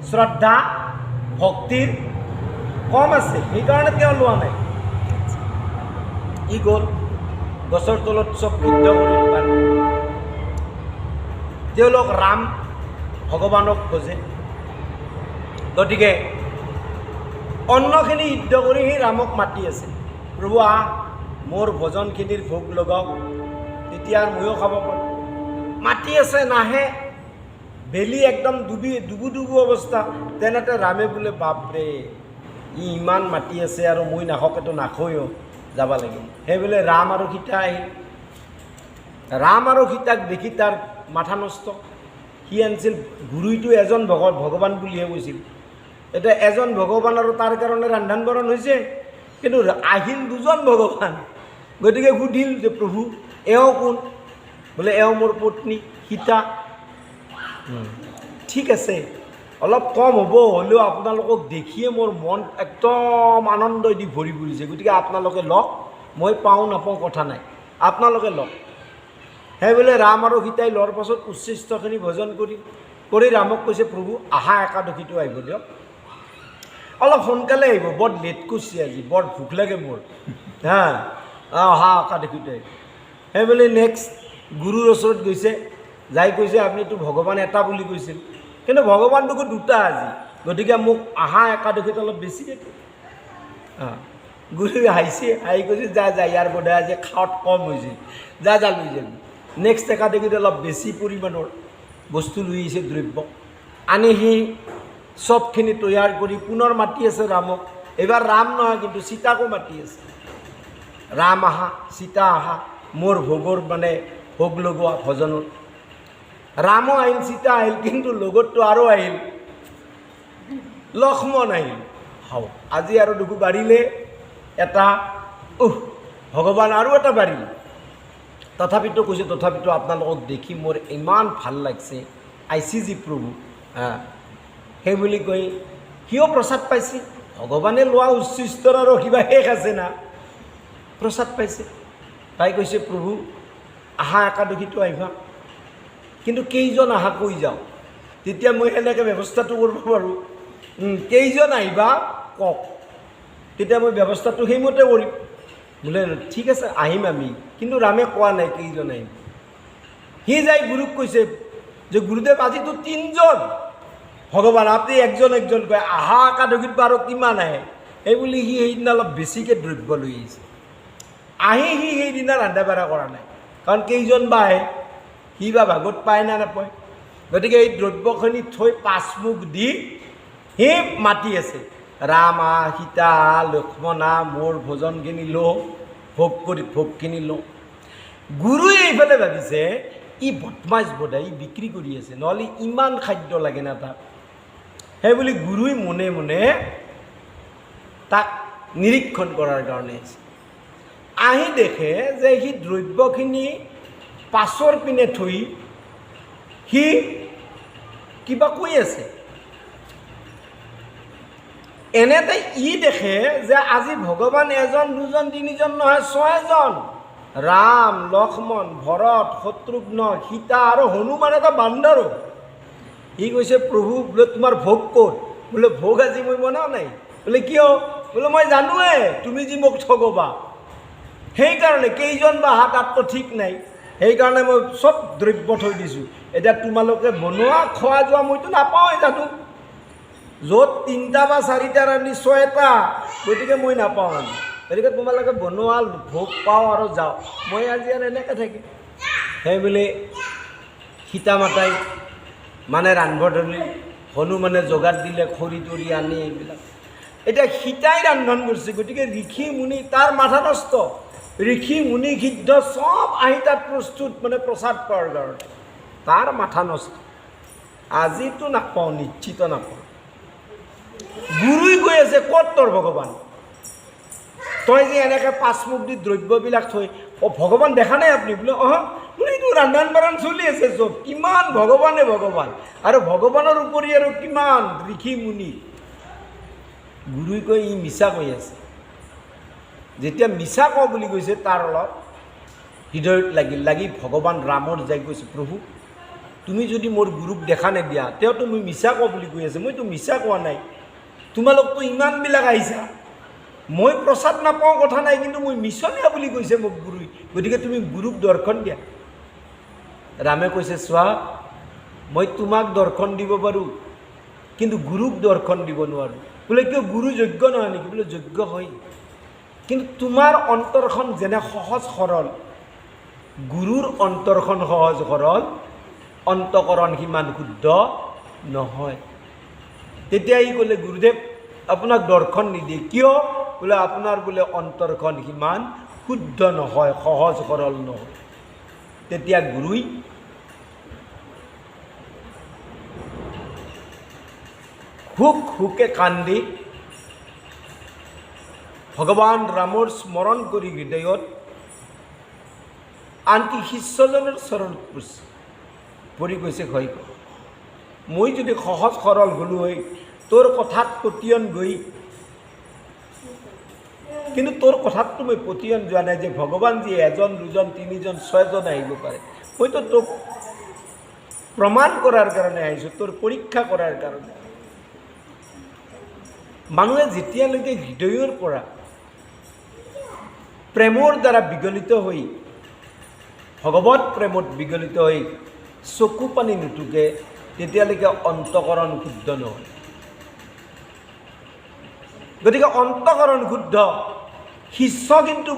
শ্ৰদ্ধা ভক্তিৰ কম আছে, সেইকাৰণে তেওঁ লোৱা নাই। ই গ'ল গছৰ তলত চব সিদ্ধ কৰি পান। তেওঁলোক ৰাম ভগৱানক খোজে, গতিকে অন্নখিনি সিদ্ধ কৰি সেই ৰামক মাতি আছে, প্ৰভু আহ মোৰ ভোজনখিনিৰ ভোগ লগাওক, তেতিয়া ময়ো খাব পাৰোঁ। মাতি আছে, নাহে। বেলি একদম ডুবু ডুবু অৱস্থা। তেনেতে ৰামে বোলে বাপৰে ই ইমান মাতি আছে আৰু মই নাখকেতো নাখয়ো, যাব লাগিব। সেই বোলে ৰাম আৰু সীতা আহিল। ৰাম আৰু সীতাক দেখি তাৰ মাথা নষ্ট। সি আনিছিল গুৰুইটো এজন ভগৱান বুলিহে কৈছিল। এতিয়া এজন ভগৱান আৰু তাৰ কাৰণে ৰান্ধন বাঢ়ন হৈছে, কিন্তু আহিল দুজন ভগৱান। গতিকে সুধিল যে প্ৰভু এওঁ কোন? বোলে এওঁ মোৰ পত্নী সীতা। ঠিক আছে, অলপ কম হ'ব, হ'লেও আপোনালোকক দেখিয়ে মোৰ মন একদম আনন্দ দি ভৰি পৰিছে। গতিকে আপোনালোকে লওক, মই পাওঁ নাপাওঁ কথা নাই, আপোনালোকে লওক। সেই বোলে ৰাম আৰু সীতাই লোৱাৰ পাছত উচ্ছিষ্টখিনি ভোজন কৰি ৰামক কৈছে, প্ৰভু আহা একাদশীটো আহিব দিয়ক, অলপ সোনকালে আহিব, বৰ লেট কৰিছে আজি, বৰ ভোক লাগে মোৰ। হা অহা একাদশীটো আহিব। সেই বোলে নেক্সট গুৰুৰ ওচৰত গৈছে, যাই কৈছে আপুনিতো ভগৱান এটা বুলি কৈছিল, কিন্তু ভগৱানটোকো দুটা আজি, গতিকে মোক আহা একাদশীত অলপ বেছি দেখে। গুৰুৱে হাঁহিছে, হাঁহি কৈছে যা যা, ইয়াৰ বোধে আজি খাওঁত কম হৈছে, যা যা লৈ যাবি। নেক্সট একাদশীত অলপ বেছি পৰিমাণৰ বস্তু লৈ আহিছে, দ্ৰব্য আনি সি চবখিনি তৈয়াৰ কৰি পুনৰ মাতি আছে ৰামক। এইবাৰ ৰাম নহয় কিন্তু সীতাকো মাতি আছে, ৰাম আহা সীতা আহা মোৰ ভোগৰ মানে ভোগ লগোৱা ভজনত। ৰামো আহিল, সীতা আহিল, কিন্তু লগতটো আৰু আহিল লক্ষ্মণ আহিল। হাও আজি আৰু দেখোঁ বাঢ়িলে এটা, ভগৱান আৰু এটা বাঢ়িল। তথাপিতো কৈছে, তথাপিতো আপোনালোকক দেখি মোৰ ইমান ভাল লাগিছে, আইছি যি প্ৰভু। সেই বুলি কৈ সিও প্ৰসাদ পাইছে। ভগৱানে লোৱা উচ্ছিষ্টৰ আৰু কিবা শেষ আছে না, প্ৰসাদ পাইছে। তাই কৈছে প্ৰভু আহা একাদশীটো আহিবা, কিন্তু কেইজন আহা কৈ যাওঁ, তেতিয়া মই সেনেকৈ ব্যৱস্থাটো কৰিব পাৰোঁ। কেইজন আহিবা কওক, তেতিয়া মই ব্যৱস্থাটো সেইমতে কৰিম। বোলে ঠিক আছে আহিম আমি, কিন্তু ৰামে কোৱা নাই কেইজন আহিম। সি যাই গুৰুক কৈছে যে গুৰুদেৱ আজিতো 3জন ভগৱান, আপুনি একজন একজন কয়, আহা একাদশীত বাৰু কিমান আহে? সেইবুলি সি সেইদিনা অলপ বেছিকৈ দ্ৰব্য লৈ আহিছে। আহি সি সেইদিনা ৰন্ধা বঢ়া কৰা নাই, কাৰণ কেইজন বা আহে, সি বা ভাগত পায় না নাপায়। গতিকে এই দ্ৰব্যখিনি থৈ 5 মুখ দি সি মাতি আছে, ৰামা সীতা লক্ষ্মণা মোৰ ভোজনখিনি লওঁ, ভোগখিনি লওঁ। গুৰুৱে এইফালে ভাবিছে ই বদমাছ বোধা, ই বিক্ৰী কৰি আছে, নহ'লে ইমান খাদ্য লাগে না তাক। সেইবুলি গুৰুই মনে মনে তাক নিৰীক্ষণ কৰাৰ কাৰণে আহিছে। আহি দেখে যে সি দ্ৰব্যখিনি পাছৰ পিনে থৈ সি কিবা কৈ আছে। এনেতে ই দেখে যে আজি ভগৱান 1 2 3 নহয় 6জন, ৰাম লক্ষ্মণ ভৰত শত্ৰুঘ্ন সীতা আৰু হনুমান এটা বান্দৰো। সি কৈছে প্ৰভু বোলে তোমাৰ ভোগ ক'ত? বোলে ভোগ আজি মই বনোৱা নাই। বোলে কিয়? বোলে মই জানোৱে তুমি যি মোক ঠগবা, সেইকাৰণে কেইজন বা হাত তাততো ঠিক নাই, সেইকাৰণে মই চব দ্ৰব্য থৈ দিছোঁ। এতিয়া তোমালোকে বনোৱা খোৱা যোৱা মইতো নাপাওঁৱেই জানো, য'ত 3টা বা 4টা ৰান্ধি 6টা, গতিকে মই নাপাওঁ মানে। গতিকে তোমালোকে বনোৱা ভোগ পাওঁ আৰু যাওঁ, মই আজি আৰু এনেকৈ থাকিম। সেইবুলি সীতা মাতাই মানে ৰান্ধিব ধৰিলে, হনুমানে যোগাৰ দিলে খৰি তৰি আনি এইবিলাক। এতিয়া সীতাই ৰান্ধন কৰিছে, গতিকে ঋষি মুনি তাৰ মাথা নষ্ট, ঋষি মুনি সিদ্ধ চব আহি তাত প্ৰস্তুত মানে প্ৰসাদ পোৱাৰ কাৰণে, তাৰ মাথা নষ্ট। আজিতো নাপাওঁ, নিশ্চিত নাপাওঁ। গুৰুই কৈ আছে ক'ত তোৰ ভগৱান? তই যে এনেকৈ 5 মুখ দি দ্ৰব্যবিলাক থৈ, ভগৱান দেখা নাই আপুনি? বোলে বোলে এইটো ৰান্ধন বাঢ়ন চলি আছে চব, কিমান ভগৱানে ভগৱান, আৰু ভগৱানৰ উপৰি আৰু কিমান ঋষি মুনি। গুৰুই কৈ ই মিছা কৈ আছে। যেতিয়া মিছা কওঁ বুলি কৈছে, তাৰ অলপ হৃদয়ত লাগি ভগৱান ৰামৰ যাই কৈছে, প্ৰভু তুমি যদি মোৰ গুৰুক দেখা নিদিয়া, তেওঁতো মই মিছা কওঁ বুলি কৈ আছে, মইতো মিছা কোৱা নাই। তোমালোকতো ইমানবিলাক আহিছা, মই প্ৰসাদ নাপাওঁ কথা নাই, কিন্তু মই মিছনীয়া বুলি কৈছে মোক গুৰুই, গতিকে তুমি গুৰুক দৰ্শন দিয়া। ৰামে কৈছে চোৱা, মই তোমাক দৰ্শন দিব পাৰোঁ, কিন্তু গুৰুক দৰ্শন দিব নোৱাৰোঁ। বোলে কিয়? গুৰু যোগ্য নহয় নেকি? বোলে যোগ্য হয়, কিন্তু তোমাৰ অন্তৰখন যেনে সহজ সৰল, গুৰুৰ অন্তৰখন সহজ সৰল, অন্তকৰণ সিমান শুদ্ধ নহয়। তেতিয়া ই ক'লে গুৰুদেৱ আপোনাক দৰ্শন নিদিয়ে কিয়? বোলে আপোনাৰ বোলে অন্তৰখন সিমান শুদ্ধ নহয়, সহজ সৰল নহয়। তেতিয়া গুৰুই হুকে কান্দি ভগৱান ৰামৰ স্মৰণ কৰি হৃদয়ত আনকি শিষ্যজনৰ চৰণত পৰিছে, পৰি কৈছে হয়, মই যদি সহজ সৰল হ'লো হয়, তোৰ কথাত পতিয়ন গৈ, কিন্তু তোৰ কথাততো মই পতিয়ন যোৱা নাই যে ভগৱান যি 1 2 3 6জন আহিব পাৰে। মইতো তোক প্ৰমাণ কৰাৰ কাৰণে আহিছোঁ, তোৰ পৰীক্ষা কৰাৰ কাৰণে। মানুহে যেতিয়ালৈকে হৃদয়ৰ পৰা প্ৰেমৰ দ্বাৰা বিগলিত হৈ, ভগৱত প্ৰেমত বিগলিত হৈ চকু পানী নুটুকে, তেতিয়ালৈকে অন্তকৰণ শুদ্ধ নহয়। গতিকে অন্তকৰণ শুদ্ধ শিষ্য কিন্তু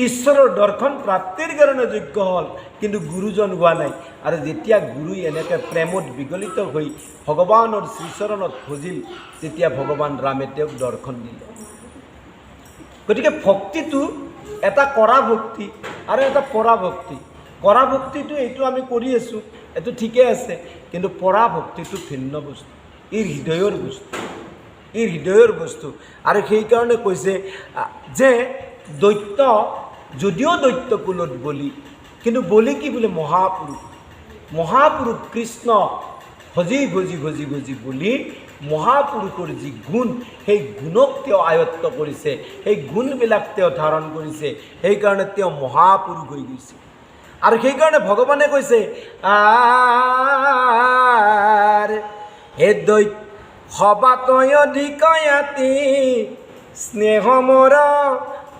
ঈশ্বৰৰ দৰ্শন প্ৰাপ্তিৰ কাৰণে যোগ্য হ'ল, কিন্তু গুৰুজন হোৱা নাই। আৰু যেতিয়া গুৰুই এনেকৈ প্ৰেমত বিগলিত হৈ ভগৱানৰ শ্ৰীচৰণত ভজিল, তেতিয়া ভগৱান ৰামে তেওঁক দৰ্শন দিলে। গতিকে ভক্তিটো এটা কৰা ভক্তি আৰু এটা পৰা ভক্তি। কৰা ভক্তিটো এইটো আমি কৰি আছোঁ, এইটো ঠিকে আছে, কিন্তু পৰা ভক্তিটো ভিন্ন বস্তু, ই হৃদয়ৰ বস্তু, ই হৃদয়ৰ বস্তু। আৰু সেইকাৰণে কৈছে যে দৈত্য যদিও দৈত্য কুলত বলি, কিন্তু বলি কি বোলে মহাপুৰুষ, মহাপুৰুষ কৃষ্ণ ভজি ভজি ভজি ভজি বলি মহাপুৰুষৰ যি গুণ, সেই গুণক তেওঁ আয়ত্ত কৰিছে, সেই গুণবিলাক তেওঁ ধাৰণ কৰিছে, সেইকাৰণে তেওঁ মহাপুৰুষ হৈ গৈছে। আৰু সেইকাৰণে ভগৱানে কৈছে হে সবাতয় অধিকয়াতি স্নেহমৰ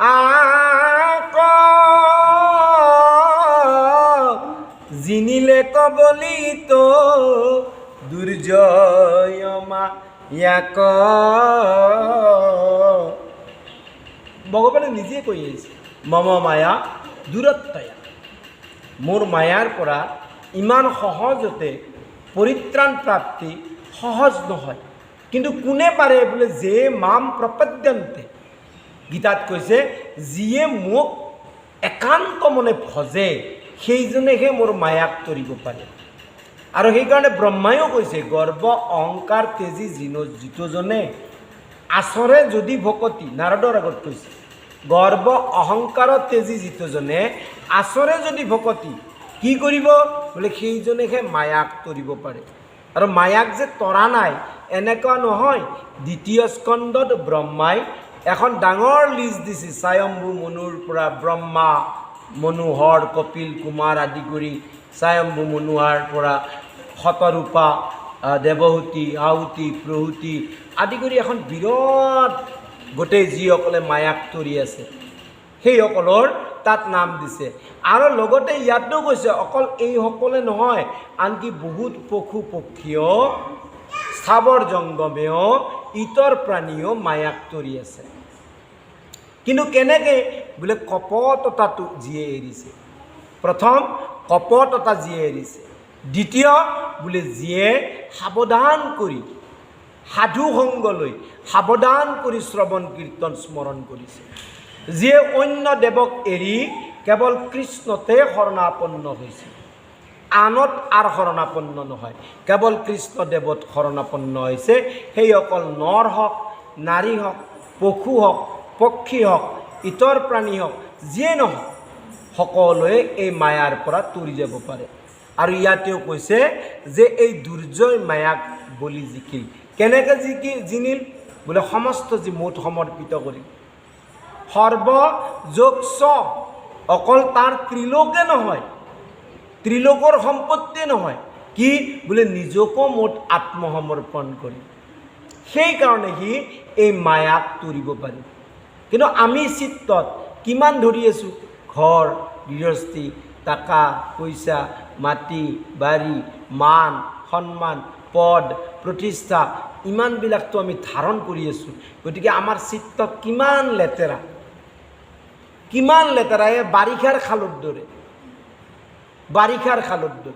আক জিনিলে কবলিত দুৰ্জয়মা ইয়াক ভগৱানে নিজে কৈ আহিছে মম মায়া দূৰত্বয়া মোৰ মায়াৰ পৰা ইমান সহজতে পৰিত্ৰাণ প্ৰাপ্তি সহজ নহয় কিন্তু কোনে পাৰে বোলে যে মাম প্ৰপদ্যন্তে গীতাত কৈছে যিয়ে মোক একান্ত মনে ভজে সেইজনেহে মোৰ মায়াক তৰিব পাৰে আৰু সেইকাৰণে ব্ৰহ্মায়ো কৈছে গৰ্ব অহংকাৰ তেজি যিটোজনে আচৰে যদি ভকতি নাৰদৰ আগত কৈছে গৰ্ব অহংকাৰ তেজি যিটোজনে আচৰে যদি ভকতি কি কৰিব বোলে সেইজনেহে মায়াক তৰিব পাৰে আৰু মায়াক যে তৰা নাই এনেকুৱা নহয় দ্বিতীয় স্কন্ধত ব্ৰহ্মাই এখন ডাঙৰ লিষ্ট দিছে স্বয়ম্ভু মনুৰ পৰা ব্ৰহ্মা মনোহৰ কপিল কুমাৰ আদি কৰি স্বয়ম্ভু মনোহাৰ পৰা শতৰূপা দেৱহূতি আহুতি প্ৰভূতি আদি কৰি এখন বিৰাট গোটেই যিসকলে মায়াক তৰি আছে সেইসকলৰ তাত নাম দিছে আৰু লগতে ইয়াতো কৈছে অকল এইসকলে নহয় আনকি বহুত পশু পক্ষীও স্থাৱৰ জংগমেও ইতৰ প্ৰাণীও মায়াক তৰি আছে কিন্তু কেনেকৈ বোলে কপটতাটো যিয়ে এৰিছে প্ৰথম কপটতা যিয়ে এৰিছে দ্বিতীয় বোলে যিয়ে সাৱধান কৰি সাধু সংগ লৈ সাৱধান কৰি শ্ৰৱণ কীৰ্তন স্মৰণ কৰিছে যিয়ে অন্য দেৱক এৰি কেৱল কৃষ্ণতে শৰণাপন্ন হৈছে আনত আৰু শৰণাপন্ন নহয় কেৱল কৃষ্ণদেৱত শৰণাপন্ন হৈছে সেইসকল নৰ হওক নাৰী হওক পশু হওক পক্ষী হওক ইতৰ প্ৰাণী হওক যিয়ে নহওক সকলোৱে এই মায়াৰ পৰা তৰি যাব পাৰে আৰু ইয়াতেও কৈছে যে এই দুৰ্জয় মায়াক বলি জিকিল কেনেকৈ জিনিল বোলে সমস্ত যি মুঠ সমৰ্পিত কৰি সৰ্বযোগ অকল তাৰ ত্ৰিলোকে নহয় ত্ৰিলোকৰ সম্পত্তি নহয় কি বোলে নিজকো মুঠ আত্মসমৰ্পণ কৰি সেইকাৰণে সি এই মায়াক তৰিব পাৰি কিন্তু আমি চিত্তত কিমান ধৰি আছোঁ ঘৰ গৃহস্থী টকা পইচা মাটি বাৰী মান সন্মান পদ প্ৰতিষ্ঠা ইমানবিলাকতো আমি ধাৰণ কৰি আছোঁ গতিকে আমাৰ চিত্ত কিমান লেতেৰা এই বাৰিষাৰ খালৰ দৰে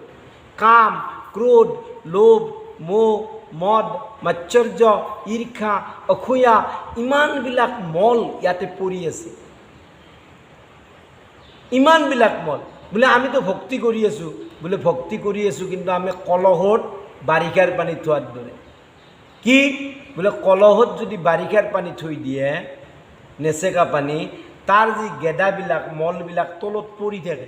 কাম ক্ৰোধ লোভ মোহ মদ মাৎসৰ্য ঈৰ্ষা অসূয়া ইমানবিলাক মল ইয়াতে পৰি আছে ইমানবিলাক মল বোলে আমিতো ভক্তি কৰি আছোঁ বোলে ভক্তি কৰি আছোঁ কিন্তু আমি কলহত বাৰিষাৰ পানী থোৱাৰ দৰে কি বোলে কলহত যদি বাৰিষাৰ পানী থৈ দিয়ে নেচেকা পানী তাৰ যি গেদাবিলাক মলবিলাক তলত পৰি থাকে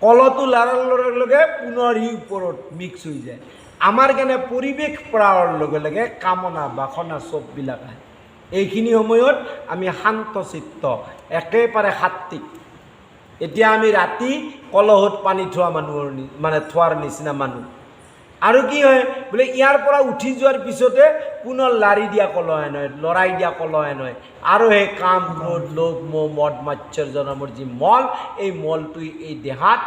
কলহটো লাৰাৰ লগে লগে পুনৰ সি ওপৰত মিক্স হৈ যায় আমাৰ কেনে পৰিৱেশ পৰাৰ লগে লগে কামনা বাসনা চববিলাক আহে এইখিনি সময়ত আমি শান্ত চিত্ত একেবাৰে সাত্বিক এতিয়া আমি ৰাতি কলহত পানী থোৱা মানুহৰ মানে থোৱাৰ নিচিনা মানুহ আৰু কি হয় বোলে ইয়াৰ পৰা উঠি যোৱাৰ পিছতে পুনৰ লাৰি দিয়া কলহে নহয় লৰাই দিয়া কলহে নহয় আৰু সেই কাম ক্ৰোধ লোভ মোহ মদ মাৎসৰ্য নামৰ যি মল এই মলটোই এই দেহাত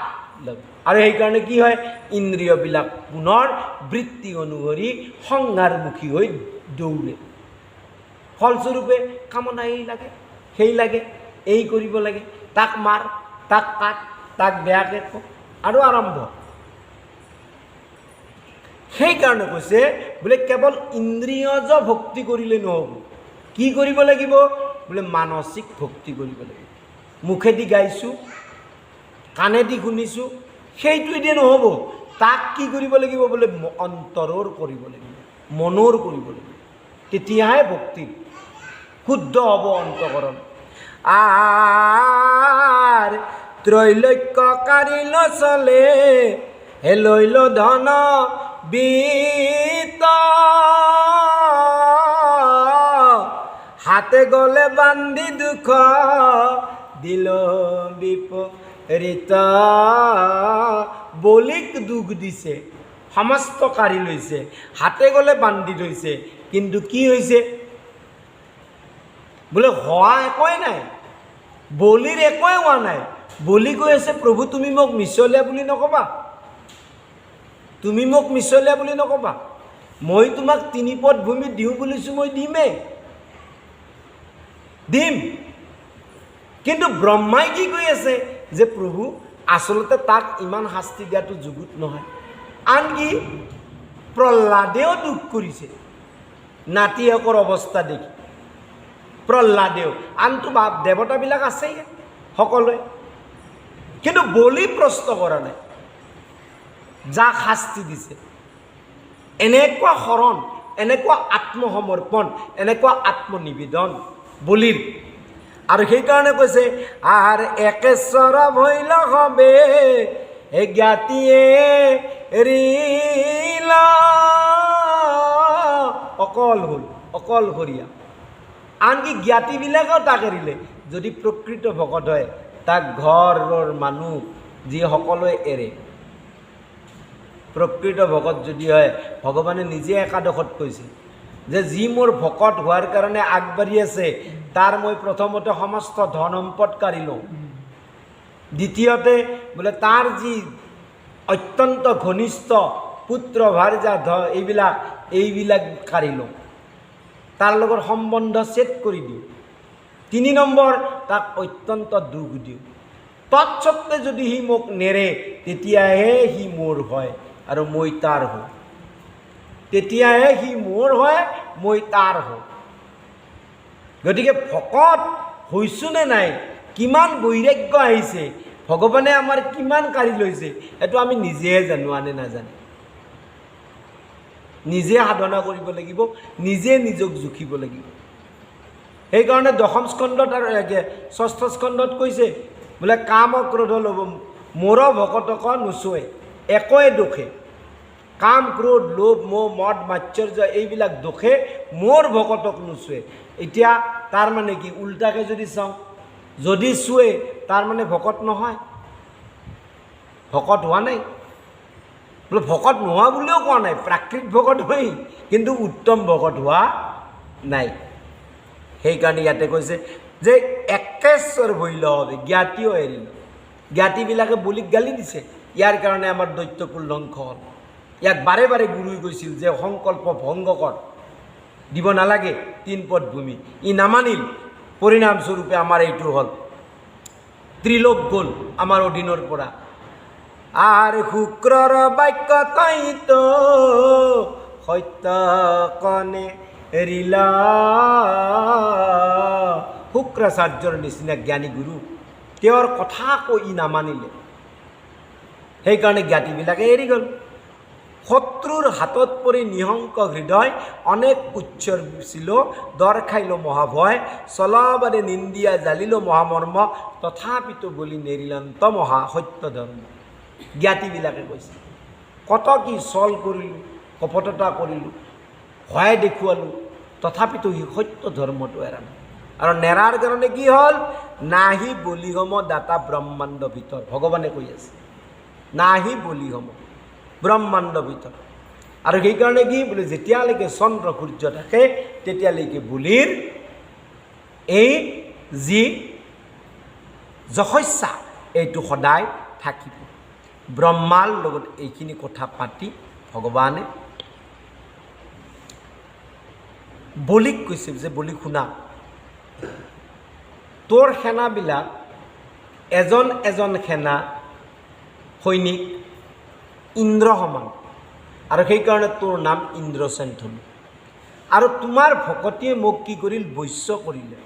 আৰু সেইকাৰণে কি হয় ইন্দ্ৰিয়বিলাক পুনৰ বৃত্তি অনুসৰি সংহাৰমুখী হৈ দৌৰে ফলস্বৰূপে কামনা এই লাগে সেই লাগে এই কৰিব লাগে তাক মাৰ তাক কাট তাক বেয়াকৈ কওক আৰু আৰম্ভ সেইকাৰণে কৈছে বোলে কেৱল ইন্দ্ৰিয়জ ভক্তি কৰিলে নহ'ব কি কৰিব লাগিব বোলে মানসিক ভক্তি কৰিব লাগিব মুখেদি গাইছোঁ কাণেদি শুনিছোঁ সেইটোৱেদি নহ'ব তাক কি কৰিব লাগিব বোলে অন্তৰৰ কৰিব লাগিব মনৰ কৰিব লাগিব তেতিয়াহে ভক্তি শুদ্ধ হ'ব অন্তঃকৰণ আৰ ত্ৰৈলোক্যকাৰী চলে হে লৈল ধন বিত হাতে গলে বান্ধি দুখ দিল বিপৰীত বলিক দুখ দিছে সমস্ত কাঢ়ি লৈছে, হাতে গলে বান্ধি থৈছে, কিন্তু কি হৈছে বোলে হোৱা একোৱেই নাই, বলিৰ একোৱেই হোৱা নাই। বলি কৈ আছে প্ৰভু তুমি মোক মিছলীয়া বুলি নক'বা, তুমি মোক মিছলীয়া বুলি নক'বা, মই তোমাক 3 পদ ভূমি দিওঁ বুলিছোঁ, মই দিম। কিন্তু ব্ৰহ্মাই কি কৈ আছে যে প্ৰভু আচলতে তাক ইমান শাস্তি দিয়াটো যুগুত নহয়। আনকি প্ৰহ্লাদেও দুখ কৰিছে নাতিয়েকৰ অৱস্থা দেখি। প্ৰহ্লাদেও, আনটো দেৱতাবিলাক আছেই সকলোৱে, কিন্তু বলি প্ৰশ্ন কৰা নাই, যাক শাস্তি দিছে। এনেকুৱা শৰণ, এনেকুৱা আত্মসমৰ্পণ, এনেকুৱা আত্মনিবেদন বলিৰ। আৰু সেইকাৰণে কৈছে আৰ একেশ্বৰ ভৈল হবে জ্ঞাতিয়ে ৰিলা, অকল হ'ল অকলশৰীয়া। আনকি জ্ঞাতিবিলাকেও তাক এৰিলে। যদি প্ৰকৃত ভকত হয় তাক ঘৰৰ মানুহ যি সকলোৱে এৰে। প্ৰকৃত ভকত যদি হয়, ভগৱানে নিজে একাদশত কৈছে যে যি মোৰ ভকত হোৱাৰ কাৰণে আগবাঢ়ি আছে তাৰ মই প্ৰথমতে সমস্ত ধন সম্পদ কাঢ়ি লওঁ, দ্বিতীয়তে বোলে তাৰ যি অত্যন্ত ঘনিষ্ঠ পুত্ৰ ভাৰ্যা এইবিলাক কাঢ়ি লওঁ, তাৰ লগত সম্বন্ধ ছেদ কৰি দিওঁ। 3 নম্বৰ, তাক অত্যন্ত দুখ দিওঁ। তৎসত্ত্বে যদি সি মোক নেৰে তেতিয়াহে সি মোৰ হয় আৰু মই তাৰ হওঁ, তেতিয়াহে সি মোৰ হয়, মই তাৰ হওঁ। গতিকে ভকত হৈছোঁ নে নাই, কিমান বৈৰাগ্য আহিছে, ভগৱানে আমাৰ কিমান কাঢ়ি লৈছে, এইটো আমি নিজেহে জানো, আনে নাজানে। নিজে সাধনা কৰিব লাগিব, নিজে নিজক জুখিব লাগিব। সেইকাৰণে 10ম স্কন্ধত আৰু 6ষ্ঠ স্কন্ধত কৈছে বোলে কাম ক্ৰোধ লোভ মোৰ ভকতক নোচোৱে একোৱে দোষে। কাম ক্ৰোধ লোভ মোহ মদ মাৎসৰ্য এইবিলাক দোষে মোৰ ভকতক নোচোৱে। এতিয়া তাৰ মানে কি, উল্টাকে যদি চাওঁ, যদি চুৱে তাৰ মানে ভকত নহয়, ভকত হোৱা নাই। বোলে ভকত নোহোৱা বুলিও কোৱা নাই, প্ৰাকৃত ভকত হয়, কিন্তু উত্তম ভকত হোৱা নাই। সেইকাৰণে ইয়াতে কৈছে যে একেশ্বৰ ভৈল হবে, জ্ঞাতিও এৰিল। জ্ঞাতিবিলাকে বলিক গালি দিছে, ইয়াৰ কাৰণে আমাৰ দৈত্যকুল ধ্বংস হ'ল। ইয়াক বাৰে বাৰে গুৰুই কৈছিল যে সংকল্প ভংগ কৰ, দিব নালাগে 3 পদ ভূমি, ই নামানিল। পৰিণামস্বৰূপে আমাৰ এইটো হ'ল, ত্ৰিলোক গ'ল আমাৰ অধীনৰ পৰা। আৰ শুক্ৰৰ বাক্য তইতো সত্য কণে এৰিলা। শুক্ৰাচাৰ্যৰ নিচিনা জ্ঞানী গুৰু, তেওঁৰ কথা কৈ নামানিলে, সেইকাৰণে জ্ঞাতিবিলাকে এৰি গ'ল। শত্ৰুৰ হাতত পৰি নিহংক হৃদয় অনেক উচ্চছিল, দৰ খাইল মহাভয় চলাবাৰে নিন্দিয়া জালিল মহামৰ্ম, তথাপিতো বলি নেৰিলান্ত মহা সত্য ধৰ্ম। জ্ঞাতিবিলাকে কৈছে কত কি চল কৰিলোঁ, কপটতা কৰিলোঁ, ভয় দেখুৱালোঁ, তথাপিতো সি সত্য ধৰ্মটো এৰা নাই। আৰু নেৰাৰ কাৰণে কি হ'ল, নাহি বলিহম দাতা ব্ৰহ্মাণ্ড ভিতৰ। ভগৱানে কৈ আছে নাহি বলিহম ব্ৰহ্মাণ্ড ভিতৰ। আৰু সেইকাৰণে কি বোলে, যেতিয়ালৈকে চন্দ্ৰ সূৰ্য থাকে তেতিয়ালৈকে বলিৰ এই যি যশস্যা এইটো সদায় থাকিব। ব্ৰহ্মাৰ লগত এইখিনি কথা পাতি ভগৱানে বলিক কৈছে যে বলি শুনা, তোৰ সেনাবিলাক এজন এজন সেনা সৈনিক ইন্দ্ৰ সমান, আৰু সেইকাৰণে তোৰ নাম ইন্দ্ৰসেনধনু। আৰু তোমাৰ ভকতিয়ে মোক কি কৰিল, বৈশ্য কৰিলে।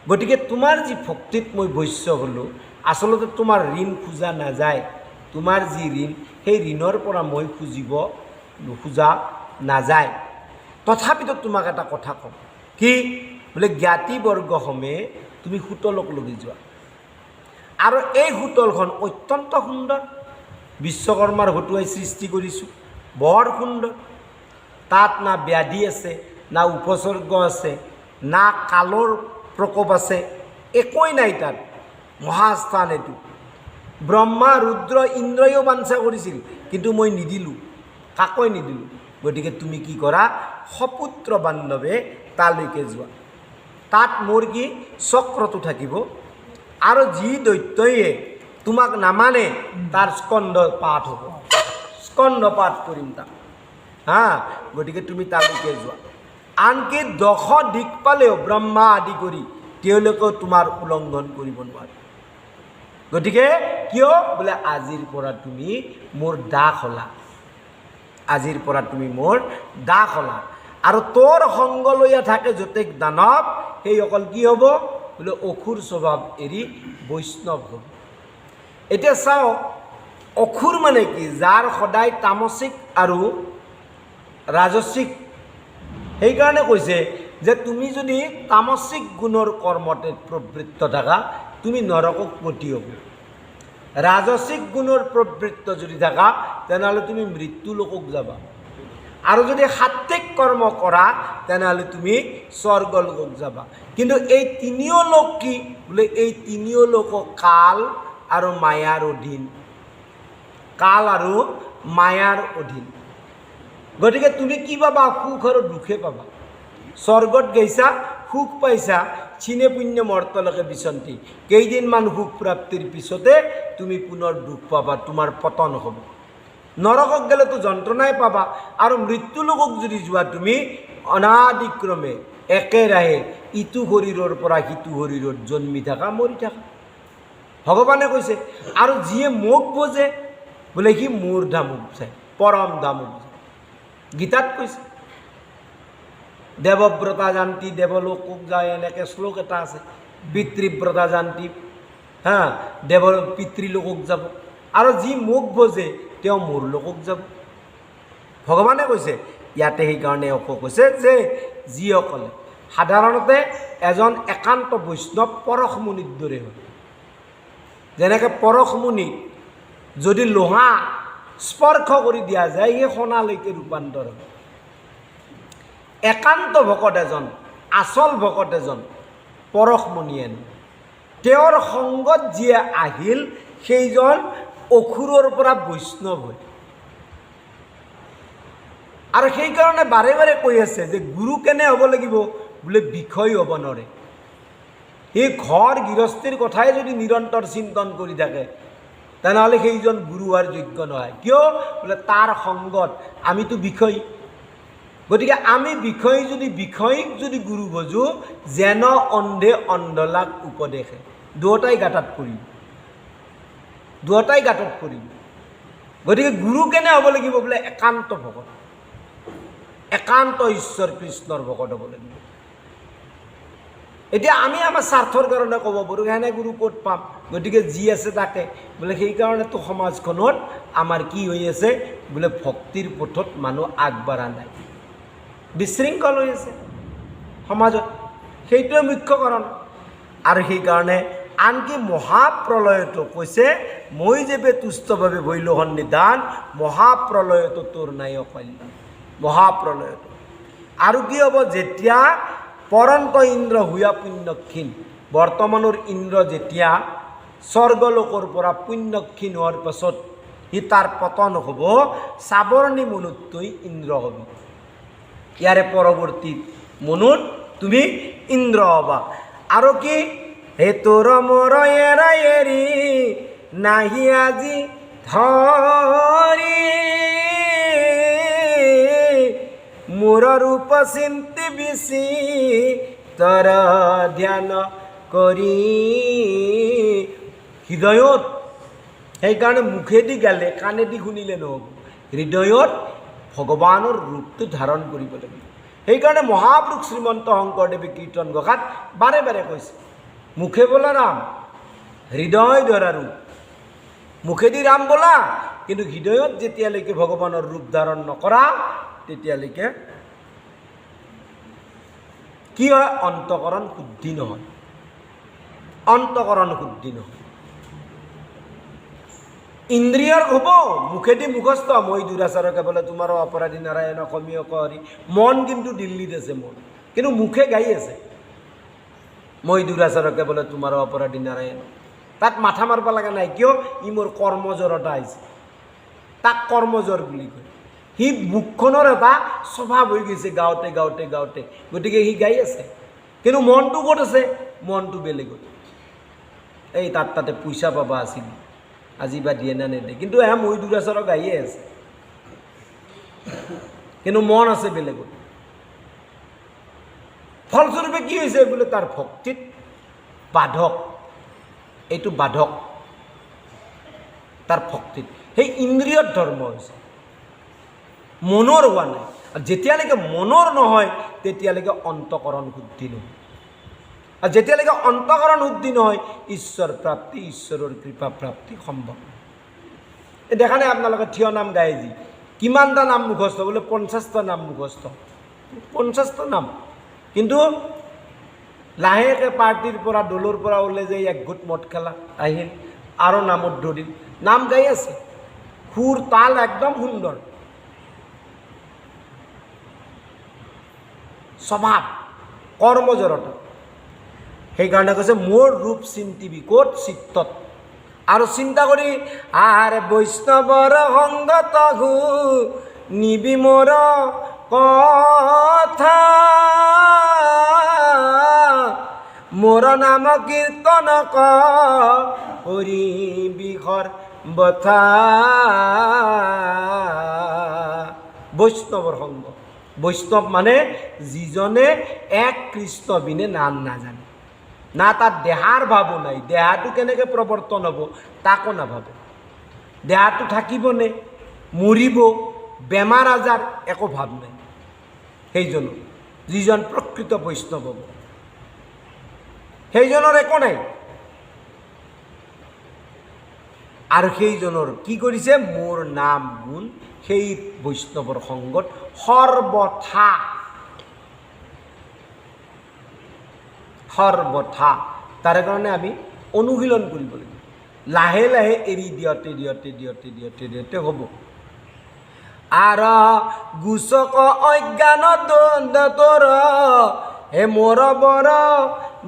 গতিকে তোমাৰ যি ভক্তিত মই বৈশ্য হ'লোঁ, আচলতে তোমাৰ ঋণ খোজা নাযায়। তোমাৰ যি ঋণ, সেই ঋণৰ পৰা মই খোজা নাযায়। তথাপিতো তোমাক এটা কথা কওঁ, কি বোলে জ্ঞাতিবৰ্গ সমে তুমি হোটেলক লগি যোৱা, আৰু এই হোটেলখন অত্যন্ত সুন্দৰ, বিশ্বকৰ্মাৰ হতুৱাই সৃষ্টি কৰিছোঁ, বৰ সুন্দৰ। তাত না ব্যাধি আছে, না উপসৰ্গ আছে, না কালৰ প্ৰকোপ আছে, একোৱেই নাই তাত। মহাস্থান এইটো। ব্ৰহ্মা ৰুদ্ৰ ইন্দ্ৰয়ো বাঞ্ছা কৰিছিল, কিন্তু মই নিদিলোঁ। কাকৈ নিদিলোঁ। গতিকে তুমি কি কৰা, সপুত্ৰ বান্ধৱে তালৈকে যোৱা। তাত মোৰ কি চক্ৰটো থাকিব, আৰু যি দৈত্যয়ে তোমাক নামানে তাৰ স্কন্ধ পাঠ হ'ব, স্কন্ধ পাঠ কৰিম তাক। গতিকে তুমি তালৈকে যোৱা। আনকি 10 দিকপালেও ব্ৰহ্মা আদি কৰি তেওঁলোকেও তোমাৰ উলংঘন কৰিব নোৱাৰে। গতিকে কিয় বোলে আজিৰ পৰা তুমি মোৰ দাস হ'লা, আজিৰ পৰা তুমি মোৰ দাস হ'লা। আৰু তোৰ সংগ লৈয়া থাকে যতেক দানৱ, সেইসকল কি হ'ব বোলে অসুৰ স্বভাৱ এৰি বৈষ্ণৱ হ'ব। এতিয়া চাওক, অসুৰ মানে কি, যাৰ সদায় তামসিক আৰু ৰাজসিক। সেইকাৰণে কৈছে যে তুমি যদি তামসিক গুণৰ কৰ্মতে প্ৰবৃত্ত থাকা, তুমি নৰকক পতি হ'ব। ৰাজসিক গুণৰ প্ৰবৃত্ত যদি থাকা, তেনেহ'লে তুমি মৃত্যু লোকক যাবা। আৰু যদি সাত্বিক কৰ্ম কৰা, তেনেহ'লে তুমি স্বৰ্গ লোকক যাবা। কিন্তু এই তিনিও লোক কি বোলে, এই তিনিও লোক কাল আৰু মায়াৰ অধীন, কাল আৰু মায়াৰ অধীন। গতিকে তুমি কি পাবা, সুখ আৰু দুখে পাবা। স্বৰ্গত গৈছা, সুখ পাইছা, চিনে পুণ্য মৰ্তলৈকে বিচন্তি, কেইদিনমান সুখ প্ৰাপ্তিৰ পিছতে তুমি পুনৰ দুখ পাবা, তোমাৰ পতন হ'ব। নৰকক গ'লেতো যন্ত্ৰণাই পাবা। আৰু মৃত্যু লোকক যদি যোৱা, তুমি অনাদিক্ৰমে একেৰাহে ইটো শৰীৰৰ পৰা সিটো শৰীৰত জন্মি থাকা, মৰি থাকা। ভগৱানে কৈছে, আৰু যিয়ে মোক বোজে বোলে সি মোৰ ধামক যায়, পৰম ধামক যায়। গীতাত কৈছে, দেৱব্ৰতা জান্তি দেৱলোকক যায়, এনেকৈ শ্লোক এটা আছে। পিতৃব্ৰতা জান্তি দেৱ পিতৃলোকক যাব, আৰু যি মোক বোজে তেওঁ মোৰ লোকক যাব। ভগৱানে কৈছে ইয়াতে। সেইকাৰণে আকৌ কৈছে যে যিসকলে সাধাৰণতে এজন একান্ত বৈষ্ণৱ পৰশমুনিৰ দৰে হয়। যেনেকৈ পৰশমুনিক যদি লোহা স্পৰ্শ কৰি দিয়া যায়, সেই সোণালৈকে ৰূপান্তৰ হয়। একান্ত ভকত এজন, আচল ভকত এজন পৰশমুনিয়েন, তেওঁৰ সংগত যিয়ে আহিল, সেইজন অসুৰৰ পৰা বৈষ্ণৱ হয়। আৰু সেইকাৰণে বাৰে বাৰে কৈ আছে যে গুৰু কেনে হ'ব লাগিব বোলে, বিষয় হ'ব নোৱাৰে। সেই ঘৰ গৃহস্থীৰ কথাই যদি নিৰন্তৰ চিন্তন কৰি থাকে, তেনেহ'লে সেইজন গুৰু হোৱাৰ যোগ্য নহয়। কিয় বোলে, তাৰ সংগত আমিতো বিষয়। গতিকে আমি বিষয় যদি বিষয়ক যদি গুৰু বুজো, যেন অন্ধে অন্ধলাক উপদেশে, দুয়োটাই গাঁতত পৰিব, দুয়োটাই গাঁতত পৰিব। গতিকে গুৰু কেনে হ'ব লাগিব বোলে, একান্ত ভকত, একান্ত ঈশ্বৰ কৃষ্ণৰ ভকত হ'ব লাগিব। এতিয়া আমি আমাৰ স্বাৰ্থৰ কাৰণে ক'ব পাৰোঁ, সেনে গুৰু ক'ত পাম, গতিকে যি আছে তাকে বোলে। সেইকাৰণেতো সমাজখনত আমাৰ কি হৈ আছে বোলে, ভক্তিৰ পথত মানুহ আগবাঢ়া নাই, বিশৃংখল হৈ আছে সমাজত। সেইটোৱে মুখ্য কাৰণ। আৰু সেইকাৰণে আনকি মহাপ্ৰলয়তো কৈছে, মই যেবে তুষ্টভাৱে বৈল সন্নিধান, মহাপ্ৰলয়তো তোৰ নাই কল্যাণ। মহাপ্ৰলয়তো আৰু কি হ'ব, যেতিয়া পৰন্ত ইন্দ্ৰ হুয়া পুণ্যক্ষীণ, বৰ্তমানৰ ইন্দ্ৰ যেতিয়া স্বৰ্গলোকৰ পৰা পুণ্যক্ষীণ হোৱাৰ পাছত সি তাৰ পতন হ'ব, চাবৰ্ণী মনুত তই ইন্দ্ৰ হবি। ইয়াৰে পৰৱৰ্তী মনুত তুমি ইন্দ্ৰ হবা। আৰু কি, হে তোৰ মোৰ এৰা এৰি নাহি আজি ধৰি, মোৰ ৰূপ চিন্তি বিচি তৰ ধ্যান কৰি। হৃদয়ত, সেইকাৰণে মুখেদি গালে কাণেদি শুনিলে নহ'ব, হৃদয়ত ভগৱানৰ ৰূপটো ধাৰণ কৰিব লাগিব। সেইকাৰণে মহাপুৰুষ শ্ৰীমন্ত শংকৰদেৱে কীৰ্তন ঘোষাত বাৰে বাৰে কৈছে, মুখে বোলা ৰাম, হৃদয় ধৰা ৰূপ। মুখেদি ৰাম বোলা, কিন্তু হৃদয়ত যেতিয়ালৈকে ভগৱানৰ ৰূপ ধাৰণ নকৰা, তেতিয়ালৈকে কি হয়, অন্তকৰণ শুদ্ধি নহয়, অন্তকৰণ শুদ্ধি নহয়। ইন্দ্ৰিয়ৰ হ'ব, মুখেদি মুখস্থ, মই দুৰাচাৰকে বোলে তোমাৰো অপৰাধী নাৰায়ণ অসমীয় কৰি। মন কিন্তু দিল্লীত আছে, মন কিন্তু মুখে গাই আছে, মই দুৰাচাৰকে বোলে তোমাৰো অপৰাধী নাৰায়ণ। তাত মাথা মাৰিব লগা নাই, কিয়, ই মোৰ কৰ্মজৰ এটা আহিছে, তাক কৰ্মজৰ বুলি কয়। সি মুখখনৰ এটা স্বভাৱ হৈ গৈছে গাওঁতে গাওঁতে গাওঁতে, গতিকে সি গাই আছে। কিন্তু মনটো ক'ত আছে? মনটো বেলেগত। এই তাতে পইচা পাবা আছিল, আজি বা দিয়ে না নেদে, কিন্তু মই দুৰাচৰ গাইয়ে আছে, কিন্তু মন আছে বেলেগত। ফলস্বৰূপে কি হৈছে? বোলে তাৰ ভক্তিত বাধক, এইটো বাধক তাৰ ভক্তিত। সেই ইন্দ্ৰিয়ৰ ধৰ্ম হৈছে, মনৰ হোৱা নাই। আৰু যেতিয়ালৈকে মনৰ নহয় তেতিয়ালৈকে অন্তকৰণ শুদ্ধি নহয়। আৰু যেতিয়ালৈকে অন্তকৰণ শুদ্ধি নহয় ঈশ্বৰ প্ৰাপ্তি, ঈশ্বৰৰ কৃপা প্ৰাপ্তি সম্ভৱ। এই দেখা নাই আপোনালোকে থিয় নাম গাই যি কিমানটা নাম মুখস্থ? বোলে 50টা নাম মুখস্থ, 50টা নাম। কিন্তু লাহেকৈ পাৰ্টিৰ পৰা দলৰ পৰা ওলাই যায় একগোট মদ খেলা আহিল আৰু নামত ধৰিল, নাম গাই আছে, সুৰ তাল একদম সুন্দৰ, স্বভাৱ কৰ্মজড়তা। সেইকাৰণে কৈছে মোৰ ৰূপ চিন্তিবি ক'ত? চিত্তত। আৰু চিন্তা কৰি আৰে বৈষ্ণৱৰ সংগত নিবি মোৰ কথা, মোৰ নাম কীৰ্তন কৰিবি সৰ্বথা। বৈষ্ণৱৰ সংগ, বৈষ্ণৱ মানে যিজনে এক কৃষ্ণ বিনে নাম নাজানে, না তাত দেহাৰ ভাবো নাই, দেহাটো কেনেকৈ প্ৰৱৰ্তন হ'ব তাকো নাভাবে, দেহাটো থাকিবনে মৰিব, বেমাৰ আজাৰ একো ভাৱ নাই। সেইজন যিজন প্ৰকৃত বৈষ্ণৱ হ'ব, সেইজনৰ একো নাই। আৰু সেইজনৰ কি কৰিছে? মোৰ নাম গুণ সেই বৈষ্ণৱৰ সংগত সৰ্বথা, সৰ্বথা। তাৰ কাৰণে আমি অনুশীলন কৰিব লাগিব, লাহে লাহে এৰি দিয়তে দিয়তে দিয়তে দিয়তে দিয়তে হ'ব। আৰু গোচক অজ্ঞান তোৰ হে মোৰ বৰ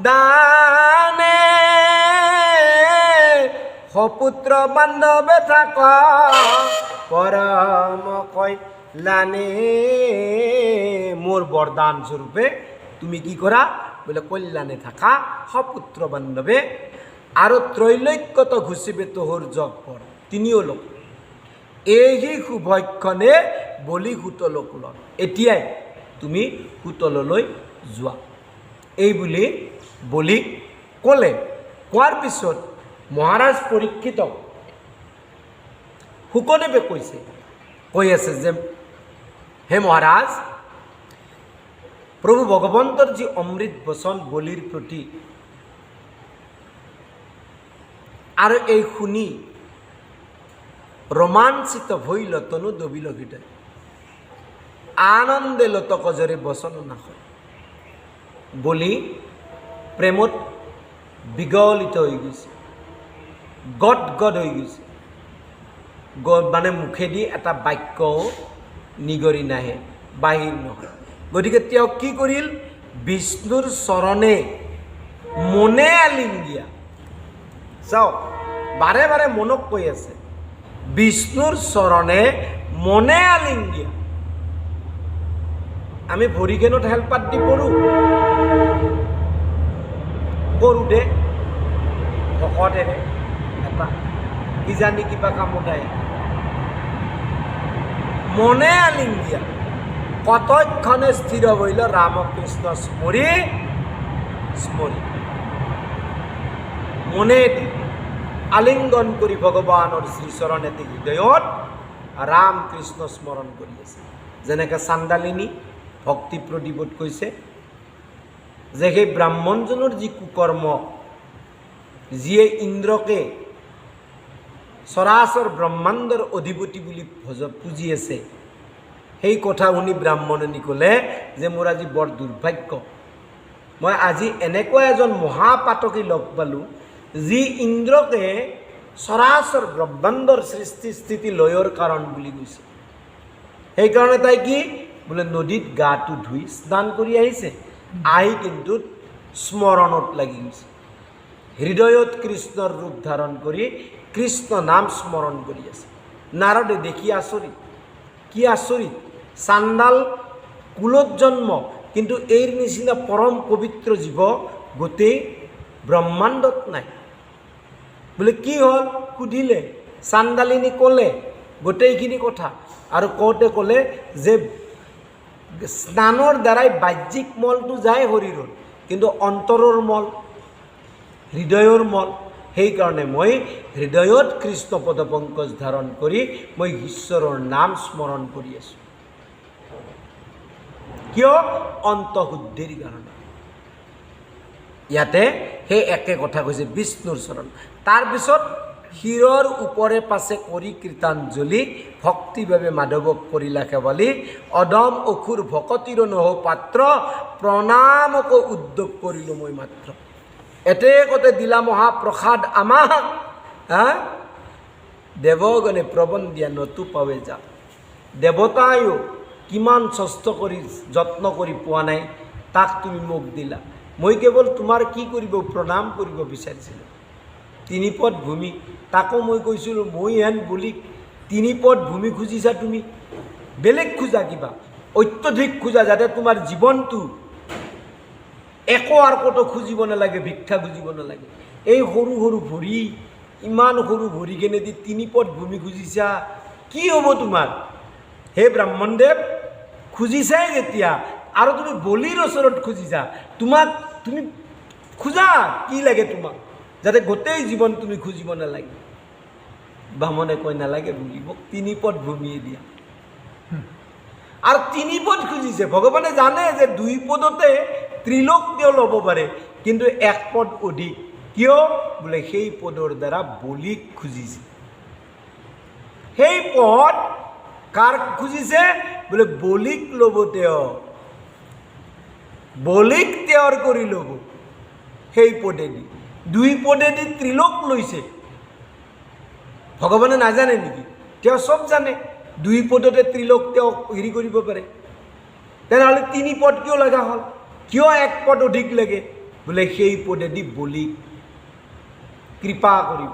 দানে, সপুত্ৰ বান্ধৱে থাক পৰম কল্যাণে। মোৰ বৰদান স্বৰূপে তুমি কি কৰা? বোলে কল্যাণে থাকা, সপুত্ৰ বান্ধৱে, আৰু ত্ৰৈলোক্যত ঘুচিবে তোহৰ জগ পৰ তিনিও লোক, এই শুভক্ষণে বলি সুতলক লৰ। এতিয়াই তুমি সুতললৈ যোৱা, এই বুলি বলিক ক'লে। কোৱাৰ পিছত মহাৰাজ পৰীক্ষিতক শুকদেৱে কৈছে, কৈ আছে যে হে মহাৰাজ, প্ৰভু ভগৱন্তৰ যি অমৃত বচন বলিৰ প্ৰতি, আৰু এই শুনি ৰোমাঞ্চিত হৈ লতনো দবিল হৃদয়, আনন্দে লতকজৰে বচন নাশয়। বলি প্ৰেমত বিগলিত হৈ গৈছে, গদগদ হৈ গৈছে, মানে মুখেদি এটা বাক্যও নিগৰি নাহে, বাহিৰ নহয়। গতিকে তেওঁ কি কৰিল? বিষ্ণুৰ চৰণে মনে আলিংগিয়া। চাওক, বাৰে বাৰে মনক কৈ আছে, বিষ্ণুৰ চৰণে মনে আলিংগিয়া। আমি ভৰিখনত হেলপাত দি পঢ়ো দে ভকতেৰে এটা কিজানি কিবা কামত আহে, মনে আলিংগিয়া। কতক্ষণে স্থিৰ হইল ৰামকৃষ্ণ স্মৰি স্মৰি। মনেদি আলিংগন কৰি ভগৱানৰ শ্ৰীচৰণেদি হৃদয়ত ৰাম কৃষ্ণ স্মৰণ কৰি আছে। যেনেকৈ চাণ্ডালিনী ভক্তি প্ৰদীপত কৈছে যে সেই ব্ৰাহ্মণজনৰ যি কুকৰ্ম, যিয়ে ইন্দ্ৰকে চৰাচৰ ব্ৰহ্মাণ্ডৰ অধিপতি বুলি পুজি আছে, সেই কথা শুনি ব্ৰাহ্মণনী ক'লে যে মোৰ আজি বৰ দুৰ্ভাগ্য, মই আজি এনেকুৱা এজন মহাপাতকী লগ পালোঁ যি ইন্দ্ৰকে চৰাচৰ ব্ৰহ্মাণ্ডৰ সৃষ্টি স্থিতি লয়ৰ কাৰণ বুলি কৈছে। সেইকাৰণে তাই কি বোলে নদীত গাটো ধুই স্নান কৰি আহিছে, আহি কিন্তু স্মৰণত লাগি গৈছে, হৃদয়ত কৃষ্ণৰ ৰূপ ধাৰণ কৰি কৃষ্ণ নাম স্মৰণ কৰি আছে। নাৰদে দেখি আচৰিত, কি আচৰিত, চাণ্ডাল কুলত জন্ম, কিন্তু এইৰ নিচিনা পৰম পবিত্ৰ জীৱ গোটেই ব্ৰহ্মাণ্ডত নাই। বোলে কি হ'ল সুধিলে, চাণ্ডালিনী ক'লে গোটেইখিনি কথা, আৰু কওঁতে ক'লে যে স্নানৰ দ্বাৰাই বাহ্যিক মলটো যায় শৰীৰত, কিন্তু অন্তৰৰ মল, হৃদয়ৰ মল, সেইকাৰণে মই হৃদয়ত কৃষ্ণ পদপংকজ ধাৰণ কৰি মই ঈশ্বৰৰ নাম স্মৰণ কৰি আছোঁ। কিয়? অন্তঃশুদ্ধিৰ কাৰণে। ইয়াতে সেই একে কথা কৈছে বিষ্ণুৰ চৰণ। তাৰপিছত শিৰৰ ওপৰে পাছে কৰি কীৰ্তাঞ্জলি, ভক্তিভাৱে মাধৱক কৰিলা কেৱালি, অদম অসুৰ ভকতিৰ নহ পাত্ৰ, প্ৰণামক উদ্যোগ কৰিলোঁ মই মাত্ৰ। এতে কতে দিলা মহাপ্ৰসাদ আমাক, দেৱগণে প্ৰবন্ধিয়া নতু পাৱে যা। দেৱতায়ো কিমান কষ্ট কৰি যত্ন কৰি পোৱা নাই, তাক তুমি মোক দিলা। মই কেৱল তোমাৰ কি কৰিব, প্ৰণাম কৰিব বিচাৰিছিলোঁ। তিনিপদ ভূমি, তাকো মই কৈছিলোঁ মই হেন বুলি তিনিপদ ভূমি খুজিছা তুমি, বেলেগ খোজা কিবা, অত্যধিক খোজা, যাতে তোমাৰ জীৱনটো একো আৰু ক'তো খুজিব নালাগে, ভিক্ষা খুজিব নালাগে। এই সৰু সৰু ভৰি, ইমান সৰু ভৰি কেনেদি তিনিপদ ভূমি খুজিছা, কি হ'ব তোমাৰ? হে ব্ৰাহ্মণদেৱ, খুজিছাই যেতিয়া আৰু তুমি বলিৰ ওচৰত খুজিছা, তোমাক তুমি খোজা কি লাগে তোমাক, যাতে গোটেই জীৱন তুমি খুজিব নালাগে। বামনে কয় নালাগে বুলি, মোক তিনিপদ ভূমিয়ে দিয়া। আৰু তিনিপদ খুজিছে। ভগৱানে জানে যে 2 পদতে ত্ৰিলোক তেওঁ ল'ব পাৰে, কিন্তু 1 পদ অধিক। কিয়? বোলে সেই পদৰ দ্বাৰা বলিক খুজিছে। সেই পদ কাৰ খুজিছে? বোলে বলিক ল'ব, তেওঁ বলিক তেওঁৰ কৰি ল'ব সেই পদেদি। 2 পদেদি ত্ৰিলোক লৈছে। ভগৱানে নাজানে নেকি? তেওঁ চব জানে। 2 পদতে ত্ৰিলোক তেওঁ হেৰি কৰিব পাৰে, তেনেহ'লে 3 পদ কিয় লগা হ'ল? কিয় 1 পদ অধিক লাগে? বোলে সেই পদেদি বলিক কৃপা কৰিব,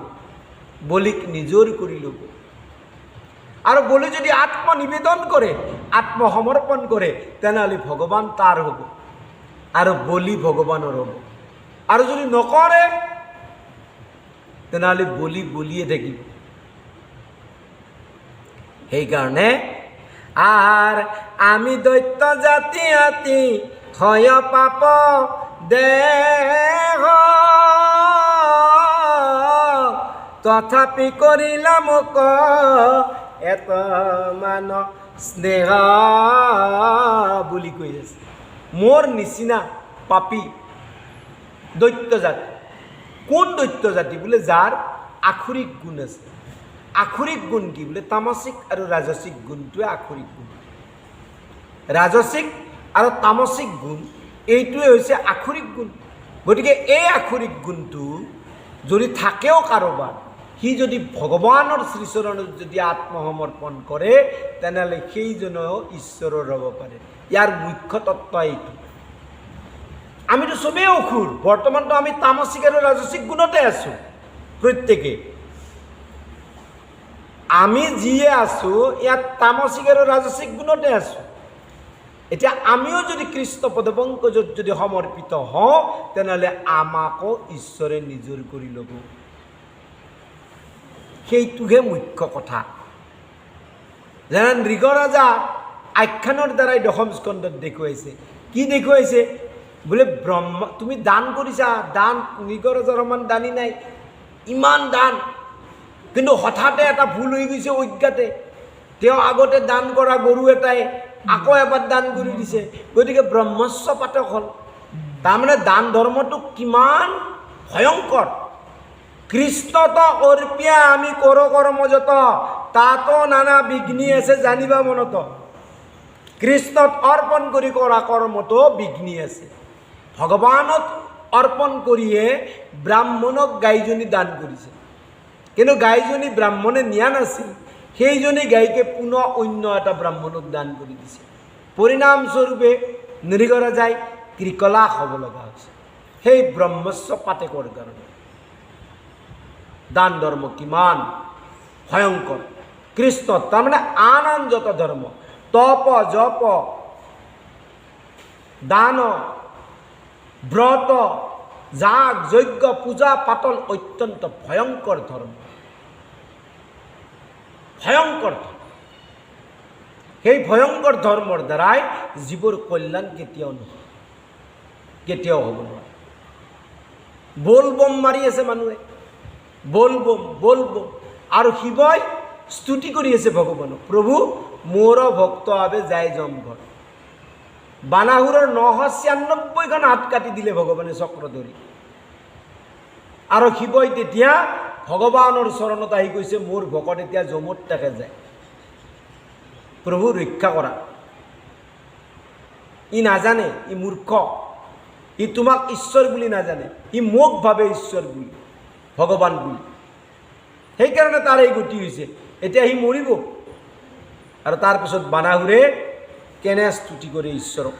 বলিক নিজৰ কৰি ল'ব। আৰু বলি যদি আত্মনিবেদন কৰে, আত্মসমৰ্পণ কৰে, তেনেহ'লে ভগৱান তাৰ হ'ব আৰু বলি ভগৱানৰ হ'ব। আৰু যদি নকৰে, তেনেহ'লে বলি বলিয়ে থাকিব। সেইকাৰণে আৰ আমি দৈত্য জাতি আতি হয় পাপ দেহ, তথাপি কৰিলাম এত মান স্নেহ বুলি কৈ আছে। মোৰ নিচিনা পাপী দৈত্য জাতি। কোন দৈত্য জাতি? বোলে যাৰ আখৰিক গুণ আছে। আখৰিক গুণ কি? বোলে তামসিক আৰু ৰাজসিক গুণটোৱে আখৰিক গুণ। ৰাজসিক আৰু তামসিক গুণ এইটোৱে হৈছে আখৰিক গুণ। গতিকে এই আখৰিক গুণটো যদি থাকেও কাৰোবাৰ, সি যদি ভগৱানৰ শ্ৰীচৰণত যদি আত্মসমৰ্পণ কৰে, তেনেহ'লে সেইজনেও ঈশ্বৰৰ হ'ব পাৰে। ইয়াৰ মুখ্য তত্ত্ব এইটো। আমিতো চবেই অসুৰ, বৰ্তমানতো আমি তামসিক আৰু ৰাজসিক গুণতে আছোঁ প্ৰত্যেকে। আমি যিয়ে আছোঁ ইয়াত তামসিক আৰু ৰাজসিক গুণতে আছোঁ। এতিয়া আমিও যদি কৃষ্ণ পদপংকজত যদি সমৰ্পিত হওঁ, তেনেহ'লে আমাকো ঈশ্বৰে নিজৰ কৰি ল'ব। সেইটোহে মুখ্য কথা। যেনে নৃগৰাজা আখ্যানৰ দ্বাৰাই 10ম স্কন্ধত দেখুৱাইছে। কি দেখুৱাইছে? বোলে ব্ৰহ্মা, তুমি দান কৰিছা, দান নৃগৰাজাৰ সমান দানী নাই, ইমান দান, কিন্তু হঠাতে এটা ভুল হৈ গৈছে অজ্ঞাতে। তেওঁ আগতে দান কৰা গৰু এটাই আকৌ এবাৰ দান কৰি দিছে, গতিকে ব্ৰহ্মস্ব পাতক হ'ল। তাৰমানে দান ধৰ্মটো কিমান ভয়ংকৰ। কৃষ্ণত অৰ্পিয়া আমি কৰ কৰ্মযত, তাতো নানা বিঘ্নি আছে জানিবা মনত। কৃষ্ণত অৰ্পণ কৰি কৰা কৰ্মতো বিঘ্নি আছে। ভগৱানক অৰ্পণ কৰিয়ে ব্ৰাহ্মণক গাইজনী দান কৰিছে, কিন্তু গাইজনী ব্ৰাহ্মণে নিয়া নাছিল। সেইজনী গাইকে পুনৰ অন্য এটা ব্ৰাহ্মণক দান কৰি দিছে। পৰিণামস্বৰূপে নৃগৰাজাই ত্ৰিকলাশ হ'ব লগা হৈছে, সেই ব্ৰহ্মস্ব পাতেকৰ কাৰণে। দান ধৰ্ম কিমান ভয়ংকৰ। কৃষ্ণ তাৰমানে আন যত ধৰ্ম তপ জপ দান ব্ৰত যাগ যজ্ঞ পূজা পাতল অত্যন্ত ভয়ঙ্কৰ ধৰ্ম, ভয়ঙ্কৰ ধৰ্ম। সেই ভয়ঙ্কৰ ধৰ্মৰ দ্বাৰাই জীৱৰ কল্যাণ কেতিয়াও নহয়, কেতিয়াও হ'ব নোৱাৰে। বলবম মাৰি আছে মানুহে, বলবম বলবম, আৰু শিৱই স্তুতি কৰি আছে ভগৱানক, প্ৰভু মোৰ ভক্ত আবে যায় জমঘৰ। বানাহুৰৰ 996খন হাত কাটি দিলে ভগৱানে চক্ৰ ধৰি। আৰু শিৱই তেতিয়া ভগৱানৰ চৰণত আহি কৈছে মোৰ ভকত এতিয়া যমত থাকে যায়, প্ৰভু ৰক্ষা কৰা। ই নাজানে, ই মূৰ্খ, ই তোমাক ঈশ্বৰ বুলি নাজানে, ই মোক ভাবে ঈশ্বৰ বুলি, ভগৱান বুলি। সেইকাৰণে তাৰ এই গতি হৈছে, এতিয়া সি মৰিব। আৰু তাৰপিছত বানাহুৰে কেনে স্তুতি কৰে ঈশ্বৰক।